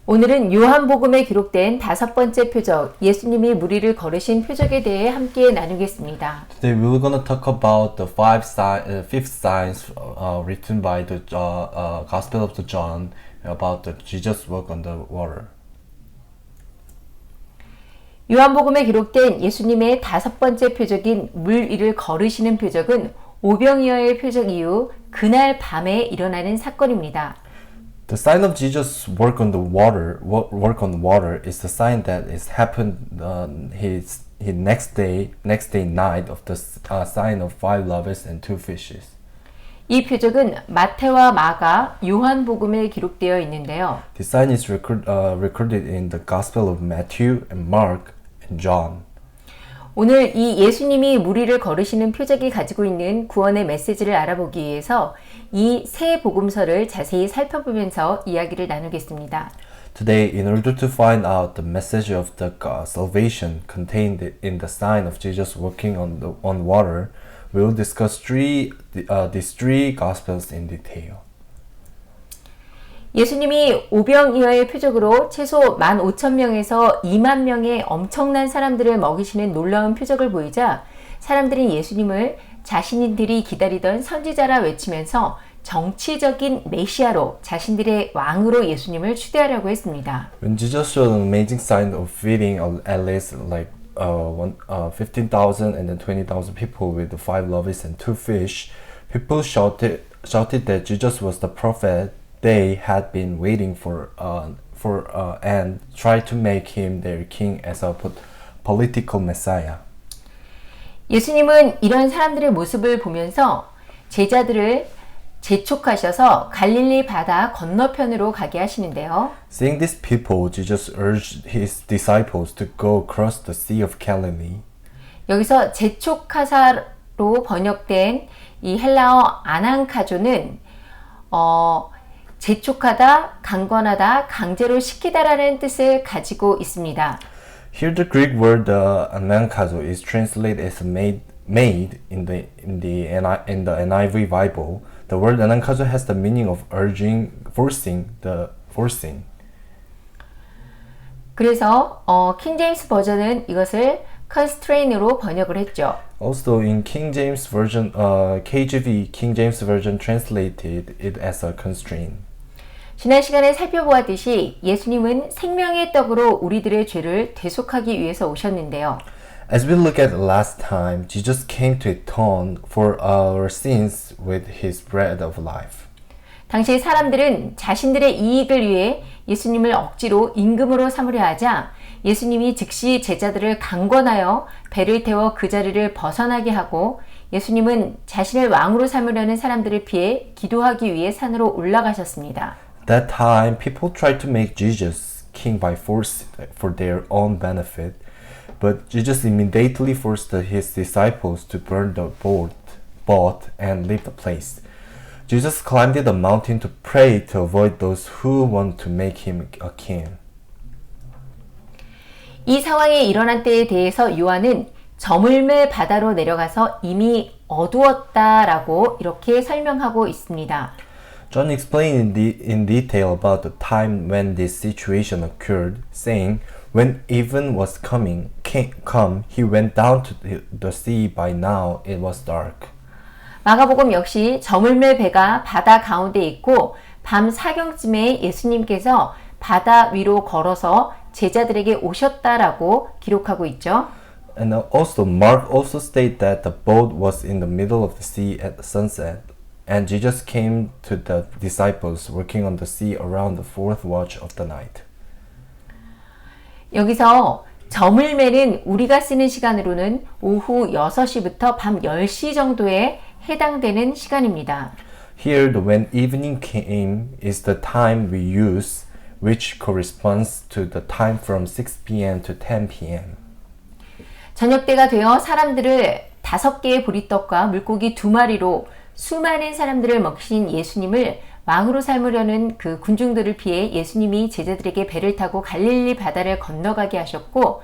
오늘은 요한복음에 기록된 5번째 표적, 예수님이 무리를 걸으신 표적에 대해 함께 나누겠습니다. Today we were going to talk about the fifth signs written by the Gospel of John about the Jesus walk on the water. 요한복음에 기록된 예수님의 5번째 표적인 물 위를 걸으시는 표적은 오병이어의 표적 이후 그날 밤에 일어나는 사건입니다. The sign of Jesus work on the water is the sign that is happened his next day night of the sign of 5 loaves and 2 fishes. 이 표적은 마태와 마가, 요한복음에 기록되어 있는데요. This sign is recorded in the Gospel of Matthew and Mark and John. 오늘 이 예수님이 무리를 걸으시는 표적이 가지고 있는 구원의 메시지를 알아보기 위해서 이 세 복음서를 자세히 살펴보면서 이야기를 나누겠습니다. Today, in order to find out the message of the salvation contained in the sign of Jesus walking on water, we will discuss these three Gospels in detail. 예수님이 오병이어의 표적으로 최소 15,000명에서 2만 명의 엄청난 사람들을 먹이시는 놀라운 표적을 보이자 사람들은 예수님을 자신들이 기다리던 선지자라 외치면서 정치적인 메시아로 자신들의 왕으로 예수님을 추대하려고 했습니다. When Jesus showed an amazing sign of feeding at least 15,000 and then 20,000 people with the 5 loaves and 2 fish, people shouted that Jesus was the prophet they had been waiting for and tried to make him their king as a political messiah. 예수님은 이런 사람들의 모습을 보면서 제자들을 재촉하셔서 갈릴리 바다 건너편으로 가게 하시는데요. Seeing these people, Jesus urged his disciples to go across the Sea of Galilee. 여기서 재촉하사로 번역된 이 헬라어 아난카조는 재촉하다, 강권하다, 강제로 시키다라는 뜻을 가지고 있습니다. Here the Greek word anankazo is translated as made in the NIV Bible. The word anankazo has the meaning of urging, forcing. 그래서 킹 제임스 버전은 이것을 constrain으로 번역을 했죠. Also in King James version, KJV King James version translated it as a constraint. 지난 시간에 살펴보았듯이 예수님은 생명의 떡으로 우리들의 죄를 대속하기 위해서 오셨는데요. As we look at last time, Jesus came to atone for our sins with his bread of life. 당시 사람들은 자신들의 이익을 위해 예수님을 억지로 임금으로 삼으려 하자 예수님이 즉시 제자들을 강권하여 배를 태워 그 자리를 벗어나게 하고 예수님은 자신을 왕으로 삼으려는 사람들을 피해 기도하기 위해 산으로 올라가셨습니다. That time, people tried to make Jesus king by force for their own benefit, but Jesus immediately forced his disciples to burn the boat and leave the place. Jesus climbed the mountain to pray to avoid those who want to make him a king. 이 상황이 일어난 때에 대해서 요한은 저물매 바다로 내려가서 이미 어두웠다라고 이렇게 설명하고 있습니다. John explained in detail about the time when this situation occurred, saying, "When even was come, he went down to the sea. By now it was dark." 마가복음 역시 저물매 배가 바다 가운데 있고 밤 사경쯤에 예수님께서 바다 위로 걸어서 제자들에게 오셨다라고 기록하고 있죠. And also Mark also stated that the boat was in the middle of the sea at sunset. And Jesus came to the disciples working on the sea around the fourth watch of the night. 여기서 저물매는 우리가 쓰는 시간으로는 오후 6시부터 밤 10시 정도에 해당되는 시간입니다. Here, when evening came is the time we use, which corresponds to the time from 6 p.m. to 10 p.m. 저녁때가 되어 사람들을 5개의 보리떡과 물고기 2마리로 수많은 사람들을 먹이신 예수님을 왕으로 삼으려는 그 군중들을 피해 예수님이 제자들에게 배를 타고 갈릴리 바다를 건너가게 하셨고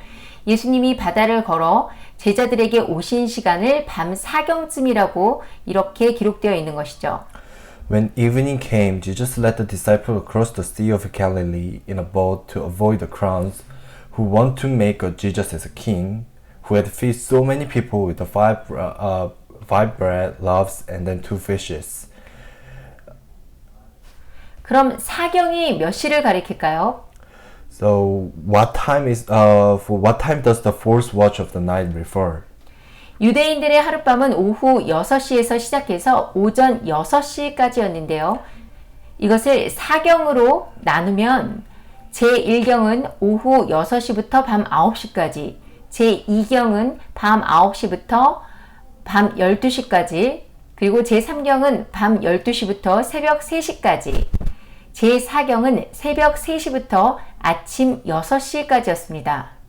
예수님이 바다를 걸어 제자들에게 오신 시간을 밤 사경쯤이라고 이렇게 기록되어 있는 것이죠. When evening came, Jesus led the disciples across the Sea of Galilee in a boat to avoid the crowds who want to make Jesus as a king, who had fed so many people with the five bread, loaves, and then 2 fishes. 그럼 사경이 몇 시를 가리킬까요? So, for what time does the fourth watch of the night refer? 유대인들의 하룻밤은 오후 6시에서 시작해서 오전 6시까지였는데요. 이것을 사경으로 나누면 제1경은 오후 6시부터 밤 9시까지, 제2경은 밤 9시부터 밤 12시까지, 그리고 제3경은 밤 12시부터 새벽 3시까지, 제4경은 새벽 3시부터 아침 6시까지였습니다.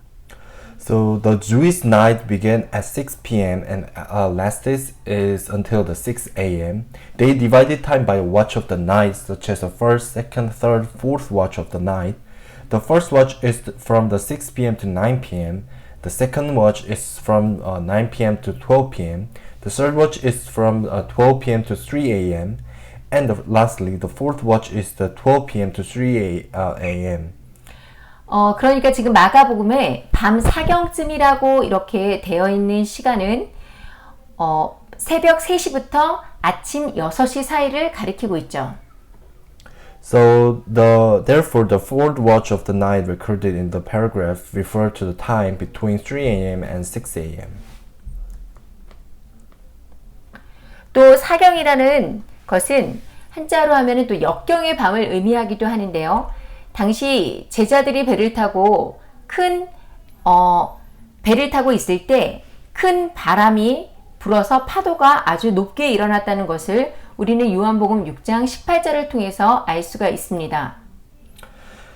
So the Jewish night began at 6 p.m. and lasted until the 6 a.m. They divided time by watch of the night, such as the first, second, third, fourth watch of the night. The first watch is from the 6 p.m. to 9 p.m. The second watch is from 9 p.m. to 12 p.m. The third watch is from 12 p.m. to 3 a.m. And lastly, the fourth watch is the 12 p.m. to 3 a.m. 그러니까 지금 마가복음에 밤 사경쯤이라고 이렇게 되어 있는 시간은 새벽 3시부터 아침 6시 사이를 가리키고 있죠. So therefore the fourth watch of the night recorded in the paragraph refer to the time between 3 a.m. and 6 a.m. 또 사경이라는 것은 한자로 하면은 또 역경의 밤을 의미하기도 하는데요. 당시 제자들이 배를 타고 배를 타고 있을 때 큰 바람이 불어서 파도가 아주 높게 일어났다는 것을 우리는 요한복음 6장 18절을 통해서 알 수가 있습니다.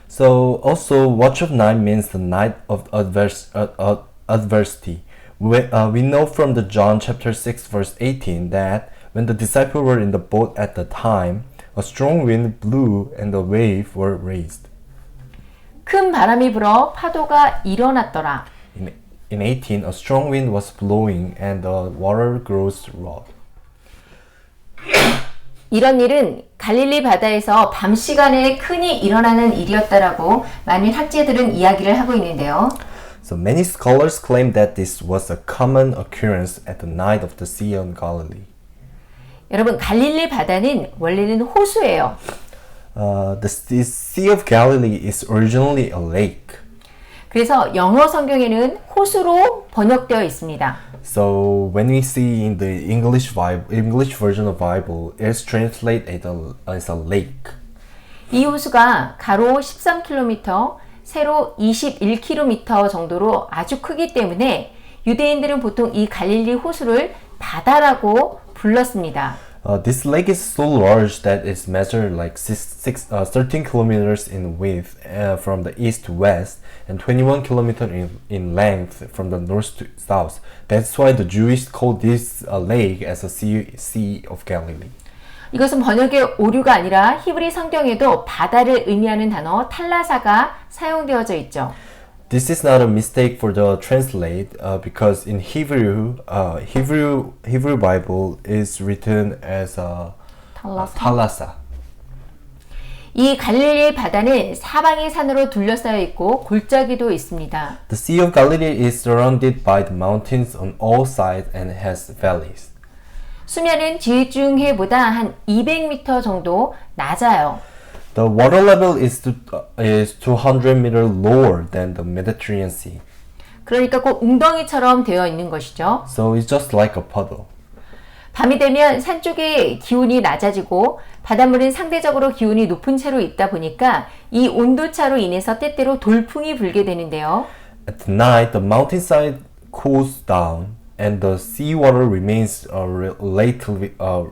So also watch of night means the night of adversity. We know from the John chapter 6 verse 18 that when the disciples were in the boat at the time, a strong wind blew and the waves were raised. 큰 바람이 불어 파도가 일어났더라. In 18, a strong wind was blowing and the water rose rough. 이런 일은 갈릴리 바다에서 밤 시간에 흔히 일어나는 일이었다라고 많은 학자들은 이야기를 하고 있는데요. So many scholars claim that this was a common occurrence at the night of the Sea of Galilee. 여러분, 갈릴리 바다는 원래는 호수예요. The Sea of Galilee is originally a lake. 그래서 영어 성경에는 호수로 번역되어 있습니다. So when we see in the English version of Bible, it's translated as a lake. 이 호수가 가로 13km, 세로 21km 정도로 아주 크기 때문에 유대인들은 보통 이 갈릴리 호수를 바다라고 불렀습니다. This lake is so large that it's measured like 13 kilometers in width from the east to west and 21 kilometers in length from the north to south. That's why the Jews call this lake as a sea of Galilee. 이것은 번역의 오류가 아니라 히브리 성경에도 바다를 의미하는 단어 탈라사가 사용되어져 있죠. This is not a mistake for the translate because in Hebrew Bible is written as 탈라사. 이 갈릴리 바다는 사방이 산으로 둘러싸여 있고 골짜기도 있습니다. The Sea of Galilee is surrounded by the mountains on all sides and has valleys. 수면은 지중해보다 한 200m 정도 낮아요. The water level is 200 meters lower than the Mediterranean Sea. 그러니까 꼭 웅덩이처럼 되어 있는 것이죠. So it's just like a puddle. 밤이 되면 산 쪽의 기온이 낮아지고 바닷물은 상대적으로 기온이 높은 채로 있다 보니까 이 온도차로 인해서 때때로 돌풍이 불게 되는데요. At night, the mountainside cools down and the seawater remains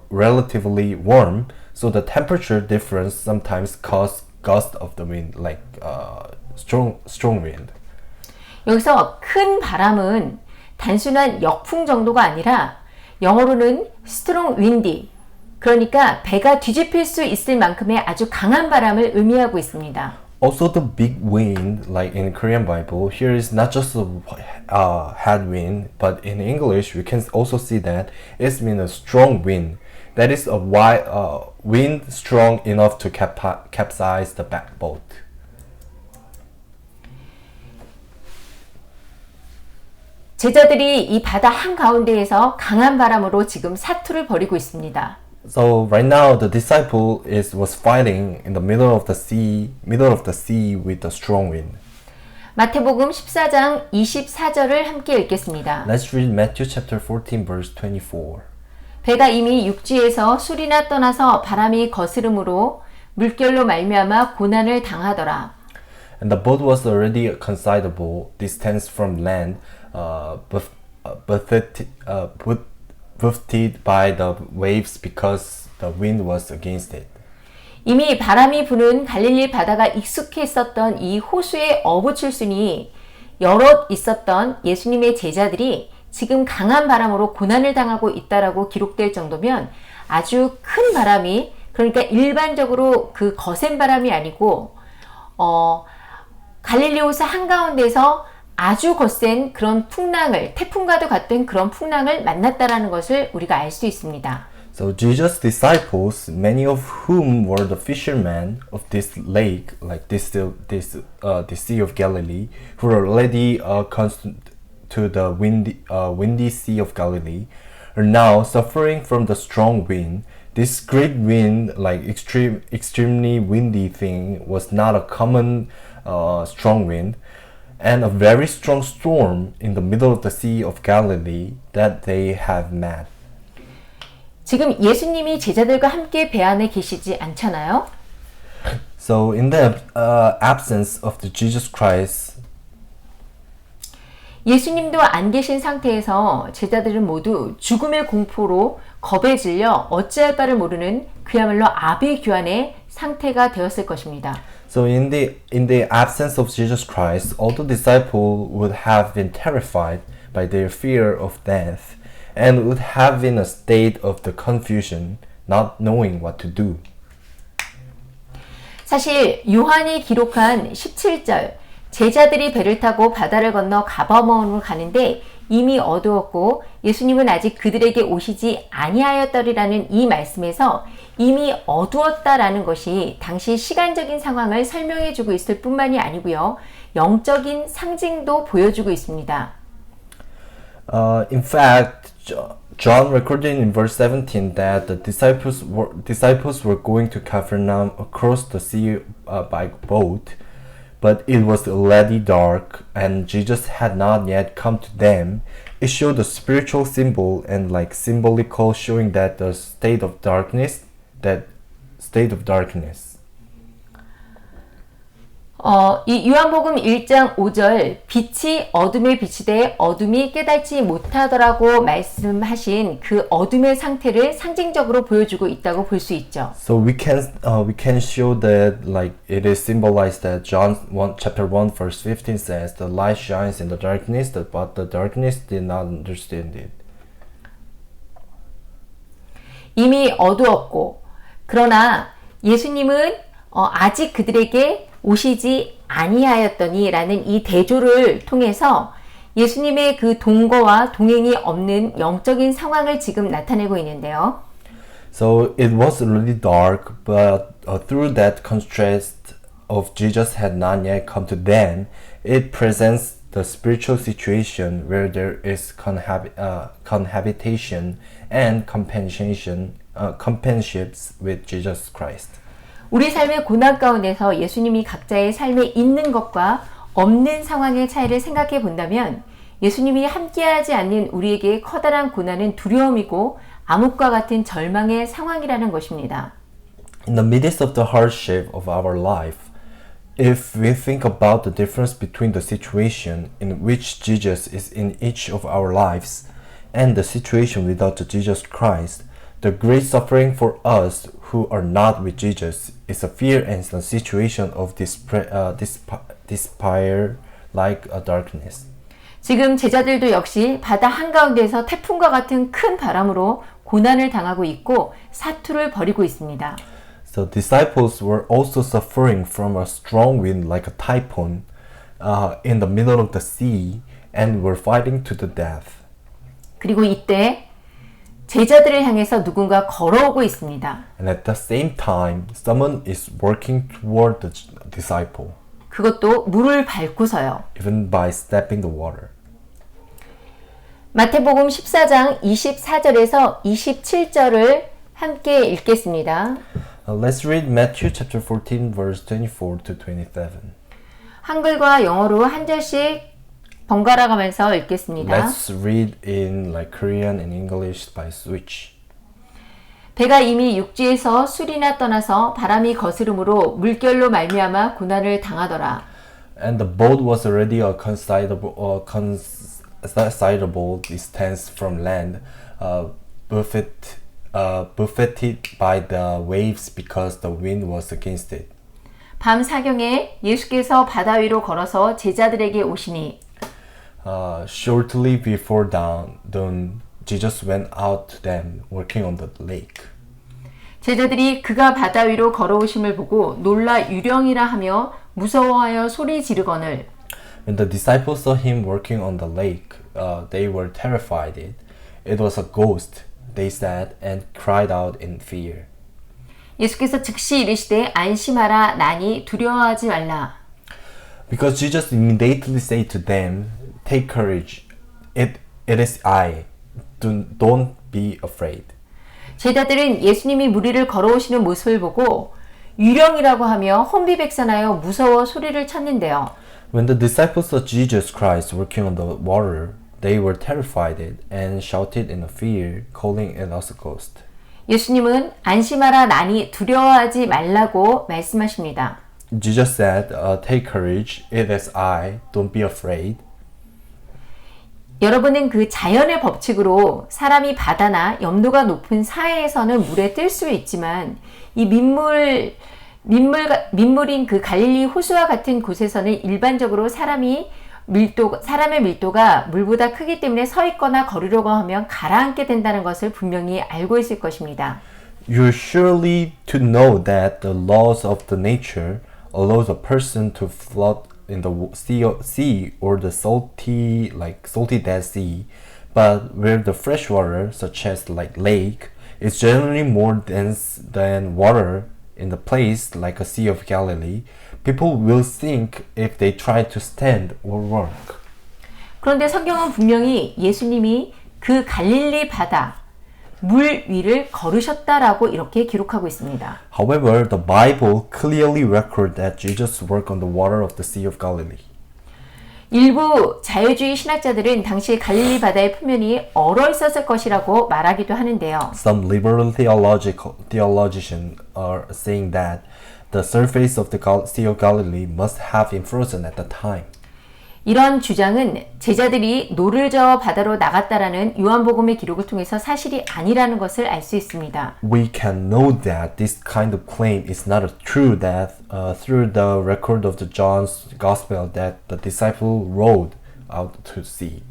relatively warm. So the temperature difference sometimes causes gust of the wind, like strong wind. 여기서 큰 바람은 단순한 역풍 정도가 아니라 영어로는 strong windy, 그러니까 배가 뒤집힐 수 있을 만큼의 아주 강한 바람을 의미하고 있습니다. Also, the big wind, like in Korean Bible, here is not just a headwind, but in English we can also see that it means a strong wind. That is a wind strong enough to capsize the back boat. 제자들이 이 바다 한가운데에서 강한 바람으로 지금 사투를 벌이고 있습니다. So right now the disciple was fighting in the middle of the sea with the strong wind. 마태복음 14장 24절을 함께 읽겠습니다. Let's read Matthew chapter 14 verse 24. 배가 이미 육지에서 술이나 떠나서 바람이 거스름으로 물결로 말미암아 고난을 당하더라. And the boat was already a considerable distance from land, buffeted by the waves because the wind was against it. 이미 바람이 부는 갈릴리 바다가 익숙했었던 이 호수에 어부출순이 여럿 있었던 예수님의 제자들이 지금 강한 바람으로 고난을 당하고 있다라고 기록될 정도면 아주 큰 바람이, 그러니까 일반적으로 그 거센 바람이 아니고 갈릴리 호수 한가운데서 아주 거센 그런 풍랑을, 태풍과도 같은 그런 풍랑을 만났다라는 것을 우리가 알 수 있습니다. So Jesus' disciples, many of whom were the fishermen of this lake, like this Sea of Galilee, who were already accustomed to the windy Sea of Galilee, are now suffering from the strong wind. This great wind, like extremely windy thing, was not a common strong wind, and a very strong storm in the middle of the Sea of Galilee that they have met. 지금 예수님이 제자들과 함께 배 안에 계시지 않잖아요? So in the absence of the Jesus Christ, 예수님도 안 계신 상태에서 제자들은 모두 죽음의 공포로 겁에 질려 어찌할 바를 모르는 그야말로 아비규환의 상태가 되었을 것입니다. so in the absence of Jesus Christ, all the disciples would have been terrified by their fear of death, and would have been a state of the confusion, not knowing what to do. 사실 요한이 기록한 17절, 제자들이 배를 타고 바다를 건너 가버나움으로 가는데 이미 어두웠고 예수님은 아직 그들에게 오시지 아니하였더리라는 이 말씀에서 이미 어두웠다라는 것이 당시 시간적인 상황을 설명해 주고 있을 뿐만이 아니고요. 영적인 상징도 보여주고 있습니다. In fact, John recorded in verse 17 that the disciples were going to Capernaum across the sea by boat, but it was already dark and Jesus had not yet come to them. It showed a spiritual symbol and like symbolical, showing that the state of darkness. 이 요한복음 1장 5절 빛이 어둠에 비치되 어둠이 깨닫지 못하더라고 말씀하신 그 어둠의 상태를 상징적으로 보여주고 있다고 볼 수 있죠. So we can show that like it is symbolized that John 1 chapter 1 verse 15 says the light shines in the darkness but the darkness did not understand it. 이미 어두웠고 그러나 예수님은 아직 그들에게 오시지 아니하였더니 라는 이 대조를 통해서 예수님의 그 동거와 동행이 없는 영적인 상황을 지금 나타내고 있는데요. So it was already dark, but through that contrast of Jesus had not yet come to them, it presents the spiritual situation where there is cohabitation and companionships with Jesus Christ. 우리 삶의 고난 가운데서 예수님이 각자의 삶에 있는 것과 없는 상황의 차이를 생각해 본다면 예수님이 함께하지 않는 우리에게 커다란 고난은 두려움이고 암흑과 같은 절망의 상황이라는 것입니다. In the midst of the hardship of our life, if we think about the difference between the situation in which Jesus is in each of our lives and the situation without Jesus Christ, the great suffering for us who are not with Jesus is a fear and the situation of despair like a darkness. 지금 제자들도 역시 바다 한가운데서 태풍과 같은 큰 바람으로 고난을 당하고 있고 사투를 벌이고 있습니다. So disciples were also suffering from a strong wind like a typhoon in the middle of the sea and were fighting to the death. 그리고 이때 제자들을 향해서 누군가 걸어오고 있습니다. And at the same time, someone is working toward the disciple, 그것도 물을 밟고서요. even by stepping the water. 마태복음 14장 24절에서 27절을 함께 읽겠습니다. Let's read Matthew chapter 14, verse 24 to 27. 한글과 영어로 한 절씩 번갈아 가면서 읽겠습니다. Let's read in like Korean and English by switch. 배가 이미 육지에서 술이나 떠나서 바람이 거스름으로 물결로 말미암아 고난을 당하더라. And the boat was already a considerable distance from land, buffeted by the waves because the wind was against it. 밤 사경에 예수께서 바다 위로 걸어서 제자들에게 오시니 Shortly before dawn, Jesus went out to them, working on the lake. 제자들이 그가 바다 위로 걸어오심을 보고 놀라 유령이라 하며 무서워하여 소리 지르거늘 When the disciples saw him working on the lake, they were terrified. It was a ghost, they said, and cried out in fear. 예수께서 즉시 이르시되 안심하라 나니 두려워하지 말라. Because Jesus immediately said to them, "Take courage, it is I. Don't be afraid." 제자들은 예수님이 물 위를 걸어오시는 모습을 보고 유령이라고 하며 혼비백산하여 무서워 소리를 쳤는데요. When the disciples saw Jesus Christ working on the water, they were terrified and shouted in fear, calling it as a ghost. 예수님은 안심하라 나니 두려워하지 말라고 말씀하십니다. Jesus said, "Take courage, it is I. Don't be afraid." 여러분은 그 자연의 법칙으로 사람이 바다나 염도가 높은 사해에서는 물에 뜰 수 있지만 이 민물인 그 갈릴리 호수와 같은 곳에서는 일반적으로 사람의 밀도가 물보다 크기 때문에 서 있거나 걸으려고 하면 가라앉게 된다는 것을 분명히 알고 있을 것입니다. You're surely to know that the laws of the nature allows a person to float in the sea or the salty Dead Sea, but where the fresh water, such as like lake, is generally more dense than water in the place like a Sea of Galilee, people will sink if they try to stand or walk. 그런데 성경은 분명히 예수님이 그 갈릴리 바다 물 위를 걸으셨다라고 이렇게 기록하고 있습니다. However, the Bible clearly records that Jesus worked on the water of the Sea of Galilee. 일부 자유주의 신학자들은 당시 갈릴리 바다의 표면이 얼어 있었을 것이라고 말하기도 하는데요. Some liberal theologians are saying that the surface of the Sea of Galilee must have been frozen at the time. 이런 주장은 제자들이 노를 저어 바다로 나갔다라는 요한복음의 기록을 통해서 사실이 아니라는 것을 알 수 있습니다. We can know that this kind of claim is not true that through the record of the John's Gospel that the disciple rowed out to sea.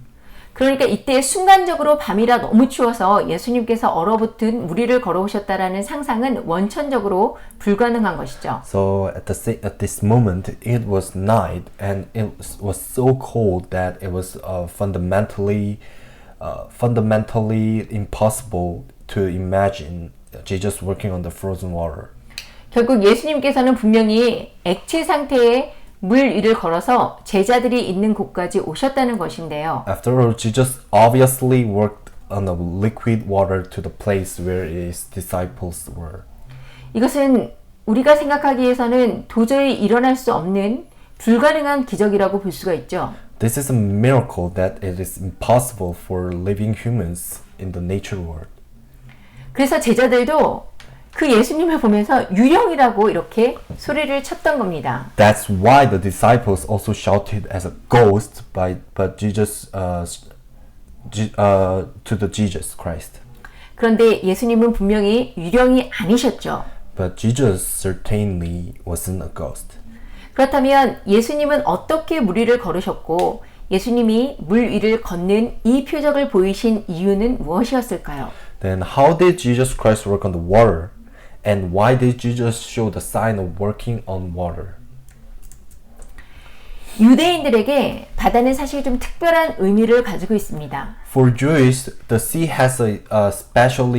그러니까 이때 순간적으로 밤이라 너무 추워서 예수님께서 얼어붙은 물 위를 걸어오셨다라는 상상은 원천적으로 불가능한 것이죠. So at this moment it was night and it was so cold that it was fundamentally impossible to imagine Jesus working on the frozen water. 결국 예수님께서는 분명히 액체 상태의 물 위를 걸어서 제자들이 있는 곳까지 오셨다는 것인데요. After all, Jesus obviously worked on the liquid water to the place where his disciples were. 이것은 우리가 생각하기에서는 도저히 일어날 수 없는 불가능한 기적이라고 볼 수가 있죠. This is a miracle that it is impossible for living humans in the nature world. 그래서 제자들도 그 예수님을 보면서 유령이라고 이렇게 소리를 쳤던 겁니다. That's why the disciples also shouted as a ghost, but Jesus to the Jesus Christ. 그런데 예수님은 분명히 유령이 아니셨죠. But Jesus certainly wasn't a ghost. 그렇다면 예수님은 어떻게 물 위를 걸으셨고 예수님이 물 위를 걷는 이 표적을 보이신 이유는 무엇이었을까요? Then how did Jesus Christ work on the water? And why did Jesus show the sign of working on water? 유대인들에게 바다는 사실 좀 특별한 의미를 가지고 있습니다. For Jewish, the sea has a special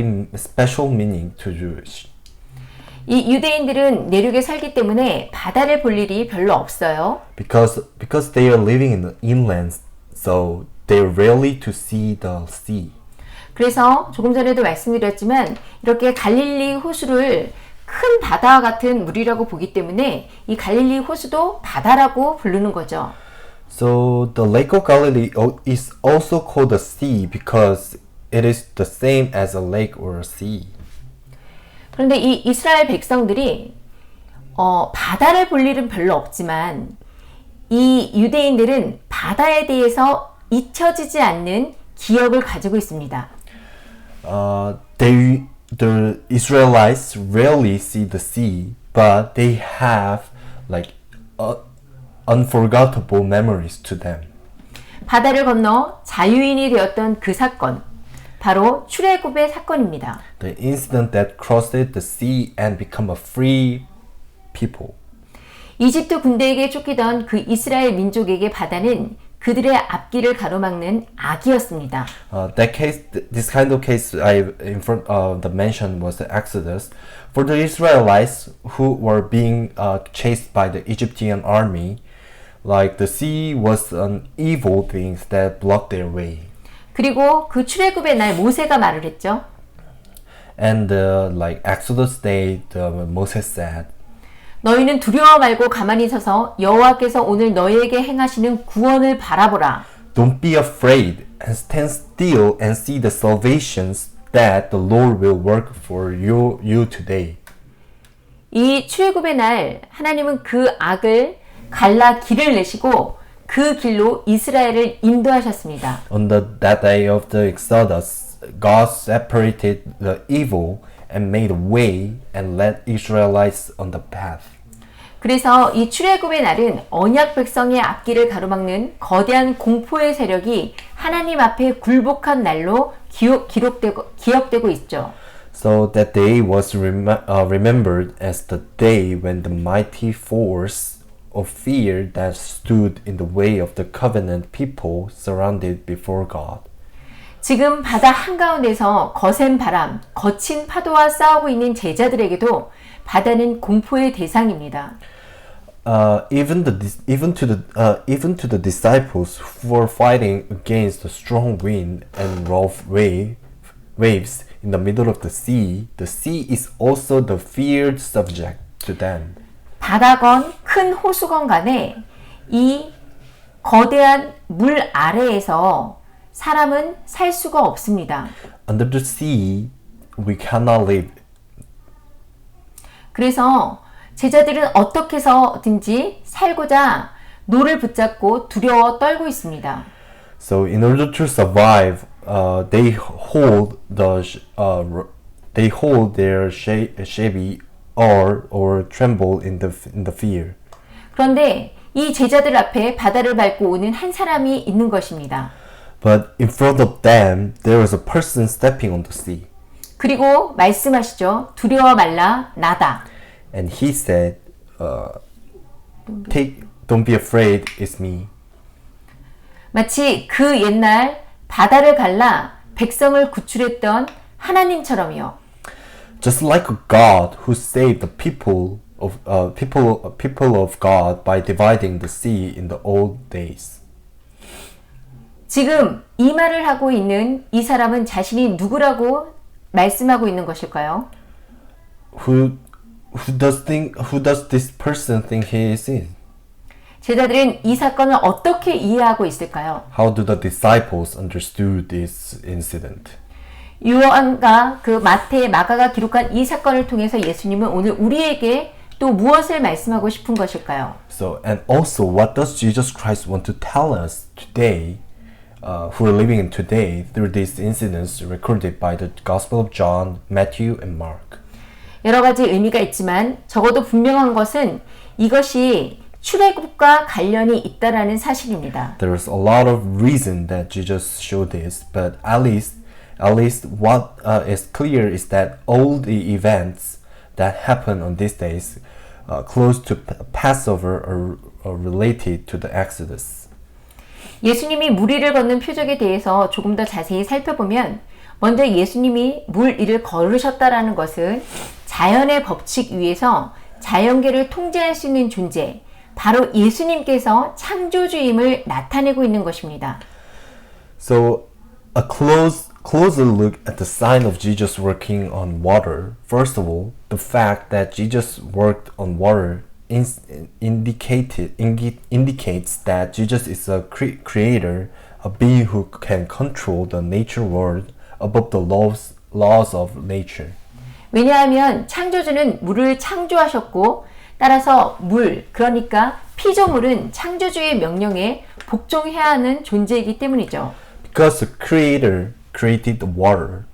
meaning to Jewish. 이 유대인들은 내륙에 살기 때문에 바다를 볼 일이 별로 없어요. Because they are living in the inland, so they're rarely to see the sea. 그래서 조금 전에도 말씀드렸지만 이렇게 갈릴리 호수를 큰 바다와 같은 물이라고 보기 때문에 이 갈릴리 호수도 바다라고 부르는 거죠. So the Lake of Galilee is also called the sea because it is the same as a lake or a sea. 그런데 이 이스라엘 백성들이 바다를 볼 일은 별로 없지만 이 유대인들은 바다에 대해서 잊혀지지 않는 기억을 가지고 있습니다. The Israelites rarely see the sea, but they have like unforgettable memories to them. 바다를 건너 자유인이 되었던 그 사건, 바로 출애굽의 사건입니다. The incident that crossed the sea and become a free people. 이집트 군대에게 쫓기던 그 이스라엘 민족에게 바다는 그들의 앞길을 가로막는 악이었습니다. This kind of case the mention was the Exodus. For the Israelites who were being chased by the Egyptian army, like the sea was an evil thing that blocked their way. 그리고 그 출애굽의 날 모세가 말을 했죠. And like Exodus day, Moses said, 너희는 두려워 말고 가만히 서서 여호와께서 오늘 너희에게 행하시는 구원을 바라보라. Don't be afraid and stand still and see the salvations that the Lord will work for you today. 이 출애굽의 날 하나님은 그 악을 갈라 길을 내시고 그 길로 이스라엘을 인도하셨습니다. On that day of the Exodus, God separated the evil and made a way and led Israelites on the path. 그래서 이 출애굽의 날은 언약 백성의 앞길을 가로막는 거대한 공포의 세력이 하나님 앞에 굴복한 날로 기억되고 있죠. So that day was remembered as the day when the mighty force of fear that stood in the way of the covenant people surrounded before God. 지금 바다 한가운데서 거센 바람, 거친 파도와 싸우고 있는 제자들에게도 바다는 공포의 대상입니다. Even to the disciples who were fighting against the strong wind and rough waves in the middle of the sea is also the feared subject to them. 바다건 큰 호수건 간에 이 거대한 물 아래에서 사람은 살 수가 없습니다. Under the sea, we cannot live. 그래서 제자들은 어떻게 해서든지 살고자 노를 붙잡고 두려워 떨고 있습니다. So in order to survive, they hold their shabby or tremble in the fear. 그런데 이 제자들 앞에 바다를 밟고 오는 한 사람이 있는 것입니다. But in front of them, there was a person stepping on the sea. 그리고 말씀하시죠. 두려워 말라 나다. And he said, don't be afraid, it's me. 마치 그 옛날 바다를 갈라 백성을 구출했던 하나님처럼요. Just like a God who saved the people of God by dividing the sea in the old days. 지금 이 말을 하고 있는 이 사람은 자신이 누구라고 말씀하고 있는 것일까요? Who does this person think he is? 제자들은 이 사건을 어떻게 이해하고 있을까요? How do the disciples understood this incident? 요한과 그 마태, 마가가 기록한 이 사건을 통해서 예수님은 오늘 우리에게 또 무엇을 말씀하고 싶은 것일까요? So, and also, what does Jesus Christ want to tell us today, who are living in today, through these incidents recorded by the Gospel of John, Matthew, and Mark? 여러 가지 의미가 있지만 적어도 분명한 것은 이것이 출애굽과 관련이 있다라는 사실입니다. There's a lot of reason that Jesus showed this, but at least what is clear is that all the events that happen on these days close to Passover or related to the Exodus. 예수님이 물 위를 걷는 표적에 대해서 조금 더 자세히 살펴보면 먼저 예수님이 물 위를 걸으셨다라는 것은 자연의 법칙 위에서 자연계를 통제할 수 있는 존재, 바로 예수님께서 창조주임을 나타내고 있는 것입니다. So a closer look at the sign of Jesus working on water. First of all, the fact that Jesus worked on water indicates that Jesus is a creator, a being who can control the nature world above the laws of nature. 왜냐하면 창조주는 물을 창조하셨고 따라서 물, 그러니까 피조물은 창조주의 명령에 복종해야 하는 존재이기 때문이죠. Because the creator created the water,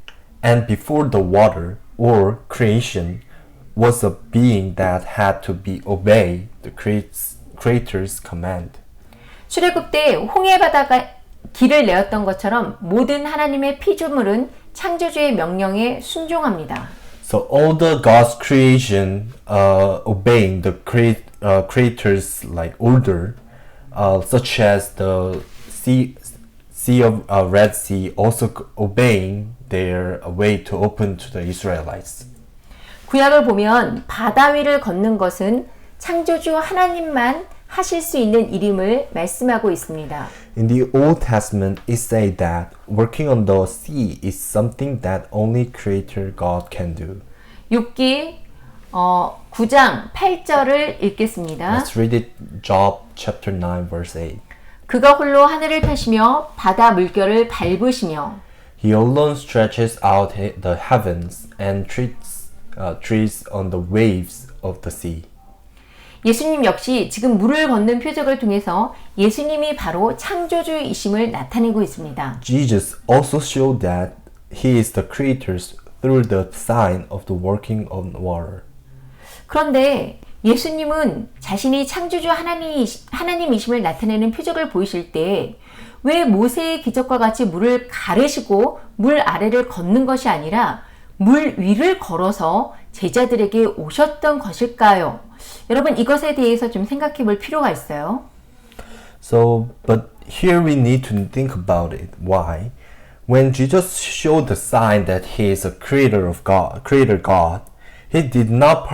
and before the water or creation was a being that had to be obey the creator's command. 출애굽 때 홍해 바다가 길을 내었던 것처럼 모든 하나님의 피조물은 창조주의 명령에 순종합니다. So all the God's creation obeying the creator's like order, such as the sea of Red Sea, also obeying their way to open to the Israelites. 구약을 보면 바다 위를 걷는 것은 창조주 하나님만 하실 수 있는 일임을 말씀하고 있습니다. In the Old Testament, it says that working on the sea is something that only Creator God can do. 욥기 9장 8절을 읽겠습니다. Let's read it. Job chapter 9, verse 8. 그가 홀로 하늘을 펴시며 바다 물결을 밟으시며 He alone stretches out the heavens and treads on the waves of the sea. 예수님 역시 지금 물을 걷는 표적을 통해서 예수님이 바로 창조주이심을 나타내고 있습니다. Jesus also showed that He is the creator through the sign of the working of water. 그런데 예수님은 자신이 창조주 하나님이심을 나타내는 표적을 보이실 때 왜 모세의 기적과 같이 물을 가르시고 물 아래를 걷는 것이 아니라 물 위를 걸어서 제자들에게 오셨던 것일까요? 여러분 이것에 대해서 좀 생각해 볼 필요가 있어요. So, but here we need to think about it. Why? When Jesus showed the sign that He is a creator God, He did not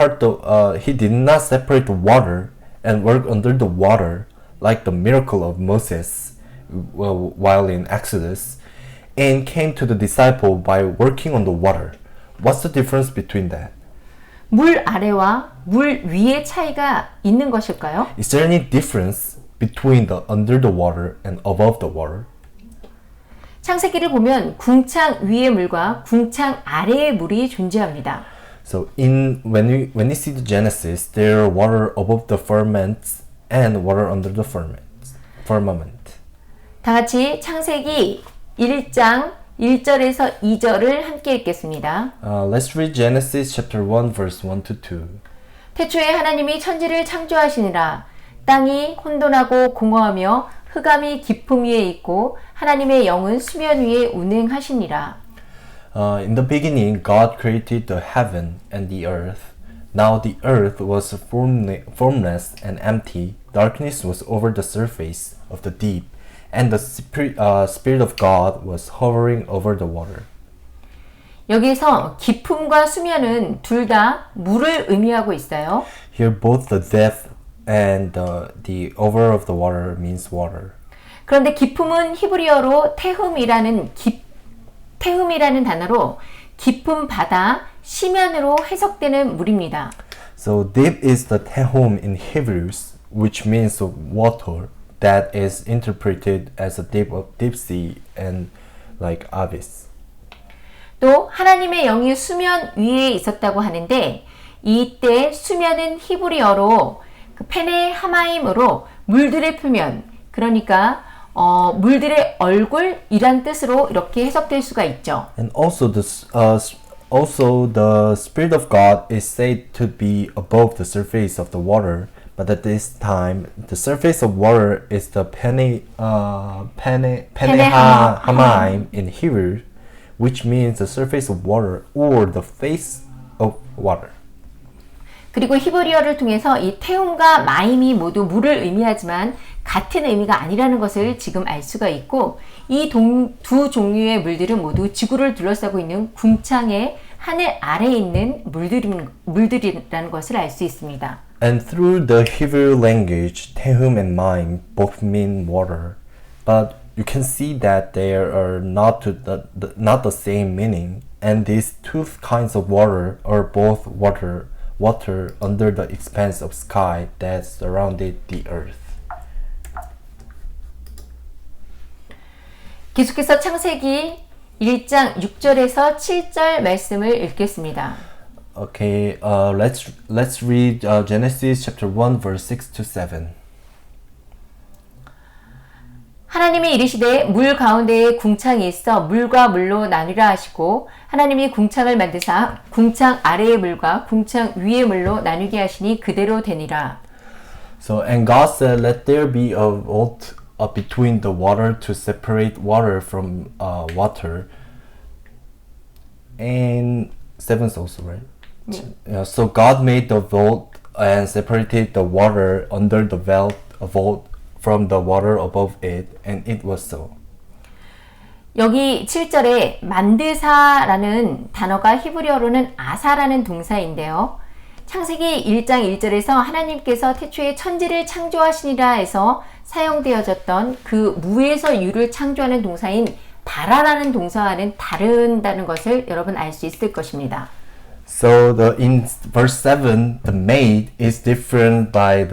separate the water and work under the water like the miracle of Moses while in Exodus, and came to the disciple by working on the water. What's the difference between that? 물 아래와 물 위의 차이가 있는 것일까요? Is there any difference between the under the water and above the water? 창세기를 보면 궁창 위의 물과 궁창 아래의 물이 존재합니다. So when you see the Genesis, there are water above the firmaments and water under the firmament. 다 같이 창세기 1장 1절에서 2절을 함께 읽겠습니다. Let's read Genesis chapter 1 verse 1 to 2. 태초에 하나님이 천지를 창조하시니라. 땅이 혼돈하고 공허하며 흑암이 깊음 위에 있고 하나님의 영은 수면 위에 운행하시니라. In the beginning, God created the heaven and the earth. Now the earth was formless and empty. Darkness was over the surface of the deep, and the Spirit of God was hovering over the water. 여기서 깊음과 수면은 둘 다 물을 의미하고 있어요. Here, both the depth and the over of the water means water. 그런데 깊음은 히브리어로 태흠이라는 단어로 깊은 바다, 시면으로 해석되는 물입니다. So deep is the tehom in Hebrews, which means water that is interpreted as a deep sea and like abyss. 또 하나님의 영이 수면 위에 있었다고 하는데 이때 수면은 히브리어로 페네 하마임으로 물들의 표면, 그러니까 물들의 얼굴이란 뜻으로 이렇게 해석될 수가 있죠. And also the Spirit of God is said to be above the surface of the water, but at this time the surface of water is the pene hamaim in Hebrew, which means the surface of water or the face of water. 그리고 히브리어를 통해서 이 태움과 마임이 모두 물을 의미하지만 같은 의미가 아니라는 것을 지금 알 수가 있고 이 두 종류의 물들은 모두 지구를 둘러싸고 있는 궁창의 하늘 아래에 있는 물들이라는 것을 알 수 있습니다. And through the Hebrew language, Tehum and Maim both mean water, but you can see that they are not the same meaning. And these two kinds of water are both water under the expanse of sky that surrounded the earth. 계속해서 창세기 1장 6절에서 7절 말씀을 읽겠습니다. Okay, let's read Genesis chapter 1 verse 6 to 7. 하나님이 이르시되 물 가운데에 궁창이 있어 물과 물로 나뉘라 하시고 하나님이 궁창을 만드사 궁창 아래의 물과 궁창 위의 물로 나누게 하시니 그대로 되니라. So and God said, "Let there be a vault between the water to separate water from water." And 7's also right. Yeah, so God made the vault and separated the water under the vault from the water above it, and it was so. 여기 7절에 만드사라는 단어가 히브리어로는 아사라는 동사인데요. 창세기 1장 1절에서 하나님께서 태초에 천지를 창조하시니라 해서 사용되어졌던 그 무에서 유를 창조하는 동사인 바라라는 동사와는 다른다는 것을 여러분 알 수 있을 것입니다. So in verse 7, the made is different by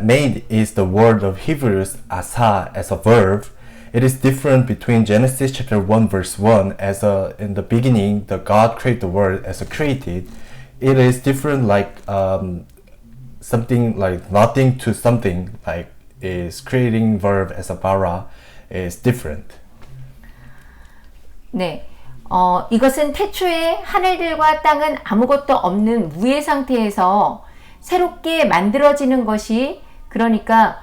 made is the word of Hebrews asa as a verb. It is different between Genesis chapter 1 verse 1 in the beginning the God created the world as a created. It is different like something like nothing to something like is creating verb as a bara is different. 네. 이것은 태초에 하늘들과 땅은 아무것도 없는 무의 상태에서 새롭게 만들어지는 것이 그러니까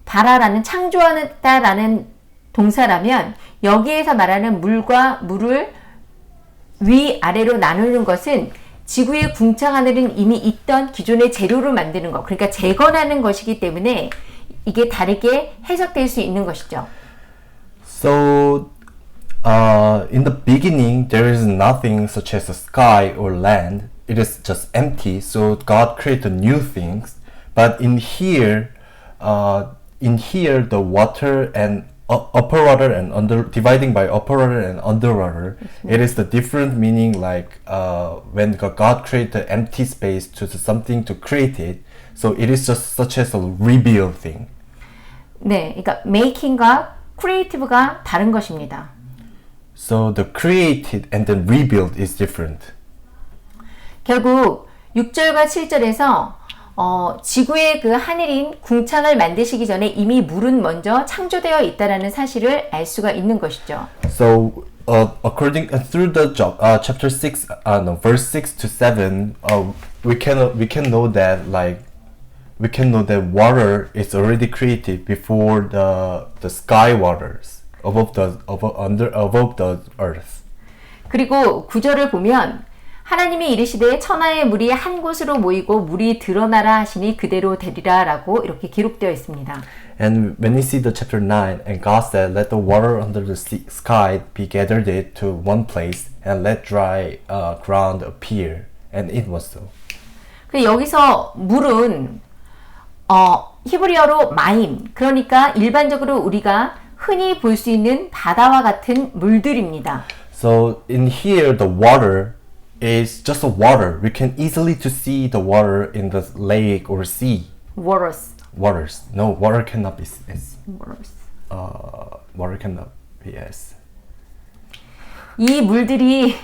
바라라는 창조하다라는 동사라면 여기에서 말하는 물과 물을 위아래로 나누는 것은 지구의 궁창 하늘은 이미 있던 기존의 재료로 만드는 것, 그러니까 재건하는 것이기 때문에 이게 다르게 해석될 수 있는 것이죠. So in the beginning, there is nothing such as a sky or land. It is just empty. So God created new things. But in here, the water and upper water and dividing by upper water and underwater, it is the different meaning. Like when God created empty space to something to create it. So it is just such as a rebuild thing. 네, 그러니까 making과 creative가 다른 것입니다. So the created and then rebuild is different. 결국 6절과 7절에서 지구의 그 하늘인 궁창을 만드시기 전에 이미 물은 먼저 창조되어 있다라는 사실을 알 수가 있는 것이죠. So through the chapter 6 verse 6 to 7 we can know that water is already created before the sky waters. above the earth. 그리고 9절을 보면 하나님이 이르시되 천하의 물이 한 곳으로 모이고 물이 드러나라 하시니 그대로 되리라라고 이렇게 기록되어 있습니다. And when you see the chapter 9, and God said, "Let the water under the sky be gathered it to one place, and let dry ground appear." And it was so. 그 여기서 물은 히브리어로 마임, 그러니까 일반적으로 우리가 흔히 볼 수 있는 바다와 같은 물들입니다. So in here, the water is just a water. We can easily to see the water in the lake or sea. Waters. No, water cannot be S. Waters. Water cannot be S. 이 물들이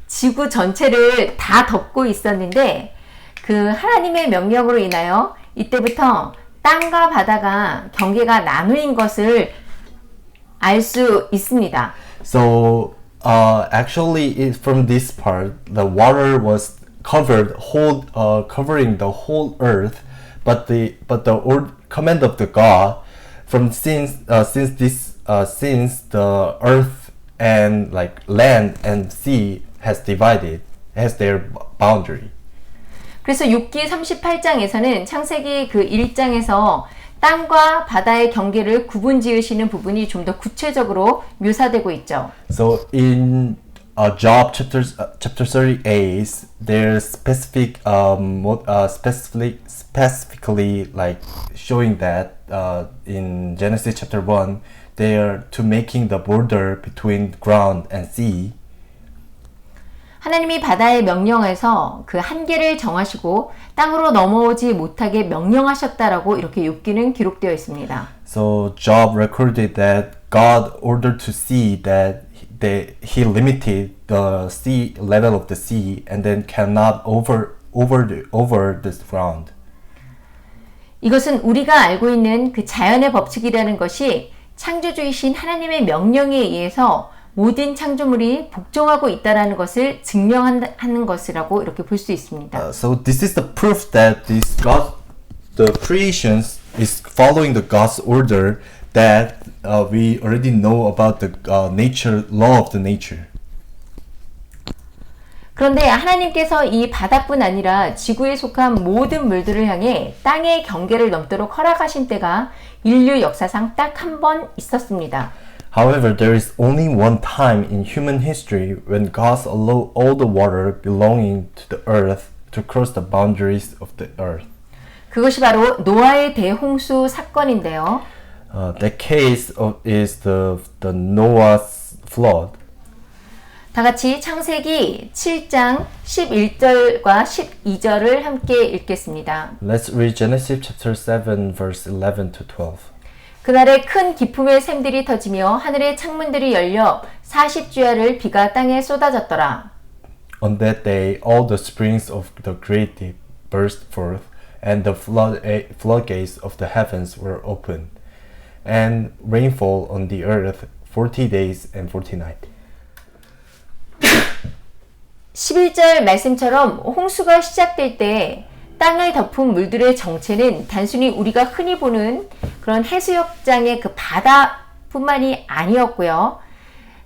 지구 전체를 다 덮고 있었는데 그 하나님의 명령으로 인하여 이때부터 땅과 바다가 경계가 나누인 것을 알 수 있습니다. So actually, from this part, the water was covering the whole earth, but the command of the God since the earth and like land and sea has divided, as their boundary. 그래서 욥기 38장에서는 창세기 그 1장에서 땅과 바다의 경계를 구분 지으시는 부분이 좀 더 구체적으로 묘사되고 있죠. So in Job chapter 38, there's specifically like showing that in Genesis chapter 1, they are to making the border between ground and sea. 하나님이 바다의 명령에서 그 한계를 정하시고 땅으로 넘어오지 못하게 명령하셨다라고 이렇게 욥기는 기록되어 있습니다. So Job recorded that God ordered to see that he limited the sea level of the sea and then cannot over this ground. 이것은 우리가 알고 있는 그 자연의 법칙이라는 것이 창조주이신 하나님의 명령에 의해서 모든 창조물이 복종하고 있다라는 것을 증명하는 것이라고 이렇게 볼 수 있습니다. So this is the proof that the creations is following the God's order that we already know about the law of the nature. 그런데 하나님께서 이 바다뿐 아니라 지구에 속한 모든 물들을 향해 땅의 경계를 넘도록 허락하신 때가 인류 역사상 딱 한 번 있었습니다. However, there is only one time in human history when God allowed all the water belonging to the earth to cross the boundaries of the earth. 그것이 바로 노아의 대홍수 사건인데요. That case is the Noah's flood. 다 같이 창세기 7장 11절과 12절을 함께 읽겠습니다. Let's read Genesis chapter 7 verse 11 to 12. 그날에 큰 기품의 샘들이 터지며 하늘의 창문들이 열려 40주야를 비가 땅에 쏟아졌더라. On that day, all the springs of the great deep burst forth, and the floodgates of the heavens were opened, and rainfall on the earth 40 days and 40 nights. 11절 말씀처럼 홍수가 시작될 때 땅을 덮은 물들의 정체는 단순히 우리가 흔히 보는 그런 해수욕장의 그 바다뿐만이 아니었고요.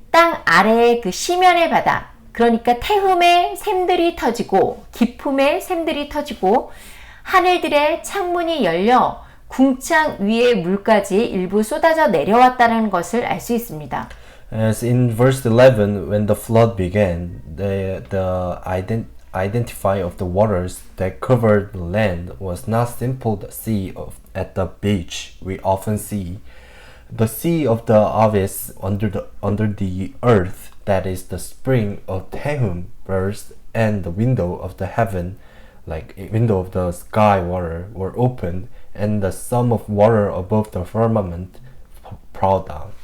땅 아래의 그 시면의 바다, 그러니까 태음의 샘들이 터지고 기품의 샘들이 터지고 하늘들의 창문이 열려 궁창 위의 물까지 일부 쏟아져 내려왔다는 것을 알 수 있습니다. As in verse 11, when the flood began, the identify of the waters that covered the land was not simple the sea at the beach we often see. The sea of the abyss under the earth, that is the spring of Tehum, burst, and the window of the heaven, like a window of the sky water, were opened, and the sum of water above the firmament poured down.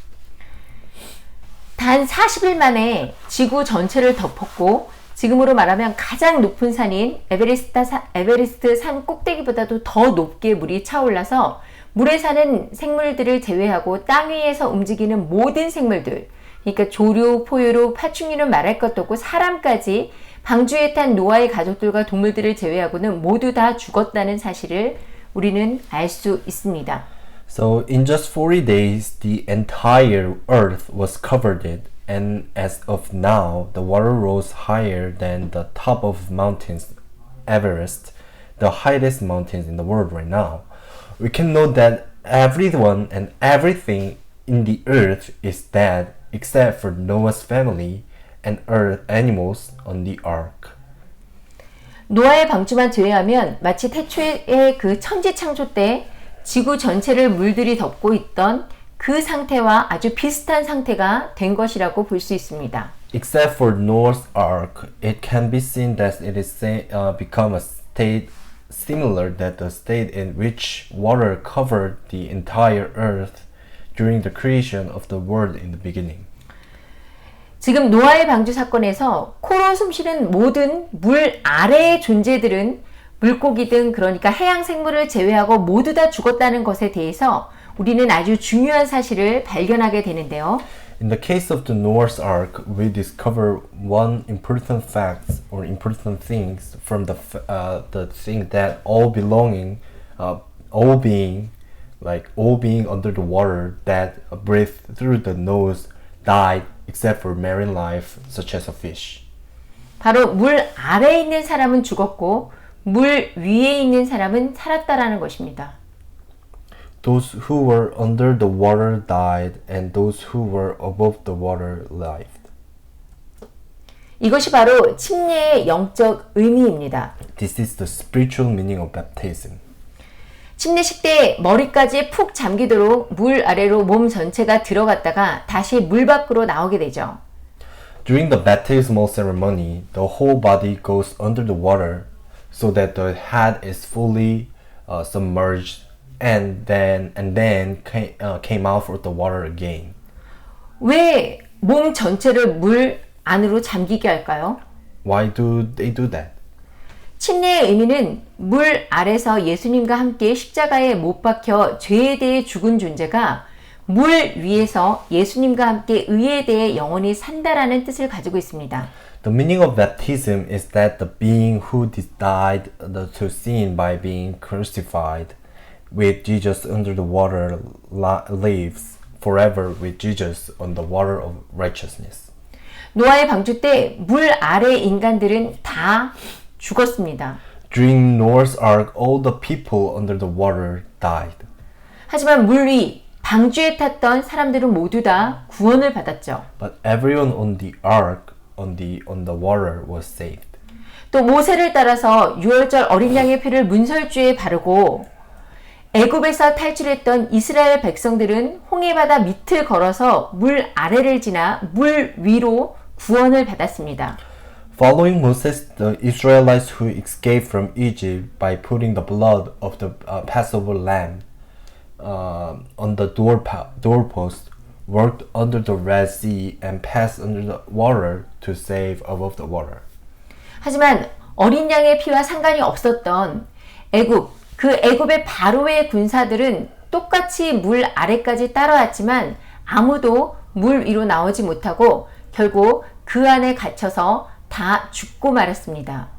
단 40일 만에 지구 전체를 덮었고 지금으로 말하면 가장 높은 산인 에베레스트 산 꼭대기보다도 더 높게 물이 차올라서 물에 사는 생물들을 제외하고 땅 위에서 움직이는 모든 생물들, 그러니까 조류, 포유류, 파충류는 말할 것도 없고 사람까지 방주에 탄 노아의 가족들과 동물들을 제외하고는 모두 다 죽었다는 사실을 우리는 알 수 있습니다. So in just 40 days, the entire earth was covered, and as of now, the water rose higher than the top of mountains Everest, the highest mountains in the world right now. We can know that everyone and everything in the earth is dead except for Noah's family and earth animals on the ark. 노아의 방주만 제외하면 마치 태초의 그 천지 창조 때 지구 전체를 물들이 덮고 있던 그 상태와 아주 비슷한 상태가 된 것이라고 볼 수 있습니다. Except for Noah's ark, it can be seen that it is become a state similar that the state in which water covered the entire earth during the creation of the world in the beginning. 지금 노아의 방주 사건에서 코로 숨쉬는 모든 물 아래의 존재들은 물고기든 그러니까 해양 생물을 제외하고 모두 다 죽었다는 것에 대해서 우리는 아주 중요한 사실을 발견하게 되는데요. In the case of the Noah's Ark, we discover one important fact or important things from the thing that all being under the water that breathe through the nose died except for marine life such as a fish. 바로 물 아래에 있는 사람은 죽었고 물 위에 있는 사람은 살았다라는 것입니다. Those who were under the water died, and those who were above the water lived. 이것이 바로 침례의 영적 의미입니다. This is the spiritual meaning of baptism. 침례식 때 머리까지 푹 잠기도록 물 아래로 몸 전체가 들어갔다가 다시 물 밖으로 나오게 되죠. During the baptismal ceremony, the whole body goes under the water so that the head is fully submerged and then came out of the water again. 왜 몸 전체를 물 안으로 잠기게 할까요? Why do they do that? 침례의 의미는 물 아래서 예수님과 함께 십자가에 못 박혀 죄에 대해 죽은 존재가 물 위에서 예수님과 함께 의에 대해 영원히 산다라는 뜻을 가지고 있습니다. The meaning of baptism is that the being who died to sin by being crucified with Jesus under the water lives forever with Jesus on the water of righteousness. 노아의 방주 때 물 아래 인간들은 다 죽었습니다. During Noah's Ark, all the people under the water died. 하지만 물 위 방주에 탔던 사람들은 모두 다 구원을 받았죠. But everyone on the ark, on the water, was saved. 또 모세를 따라서 유월절 어린 양의 피를 문설주에 바르고 애굽에서 탈출했던 이스라엘 백성들은 홍해바다 밑을 걸어서 물 아래를 지나 물 위로 구원을 받았습니다. Following Moses, the Israelites who escaped from Egypt by putting the blood of the Passover lamb on the doorpost, worked under the Red Sea and passed under the water to save above the water. 하지만 어린 양의 피와 상관이 없었던 애굽의 바로의 군사들은 똑같이 물 아래까지 따라왔지만 아무도 물 위로 나오지 못하고 결국 그 안에 갇혀서 다 죽고 말았습니다.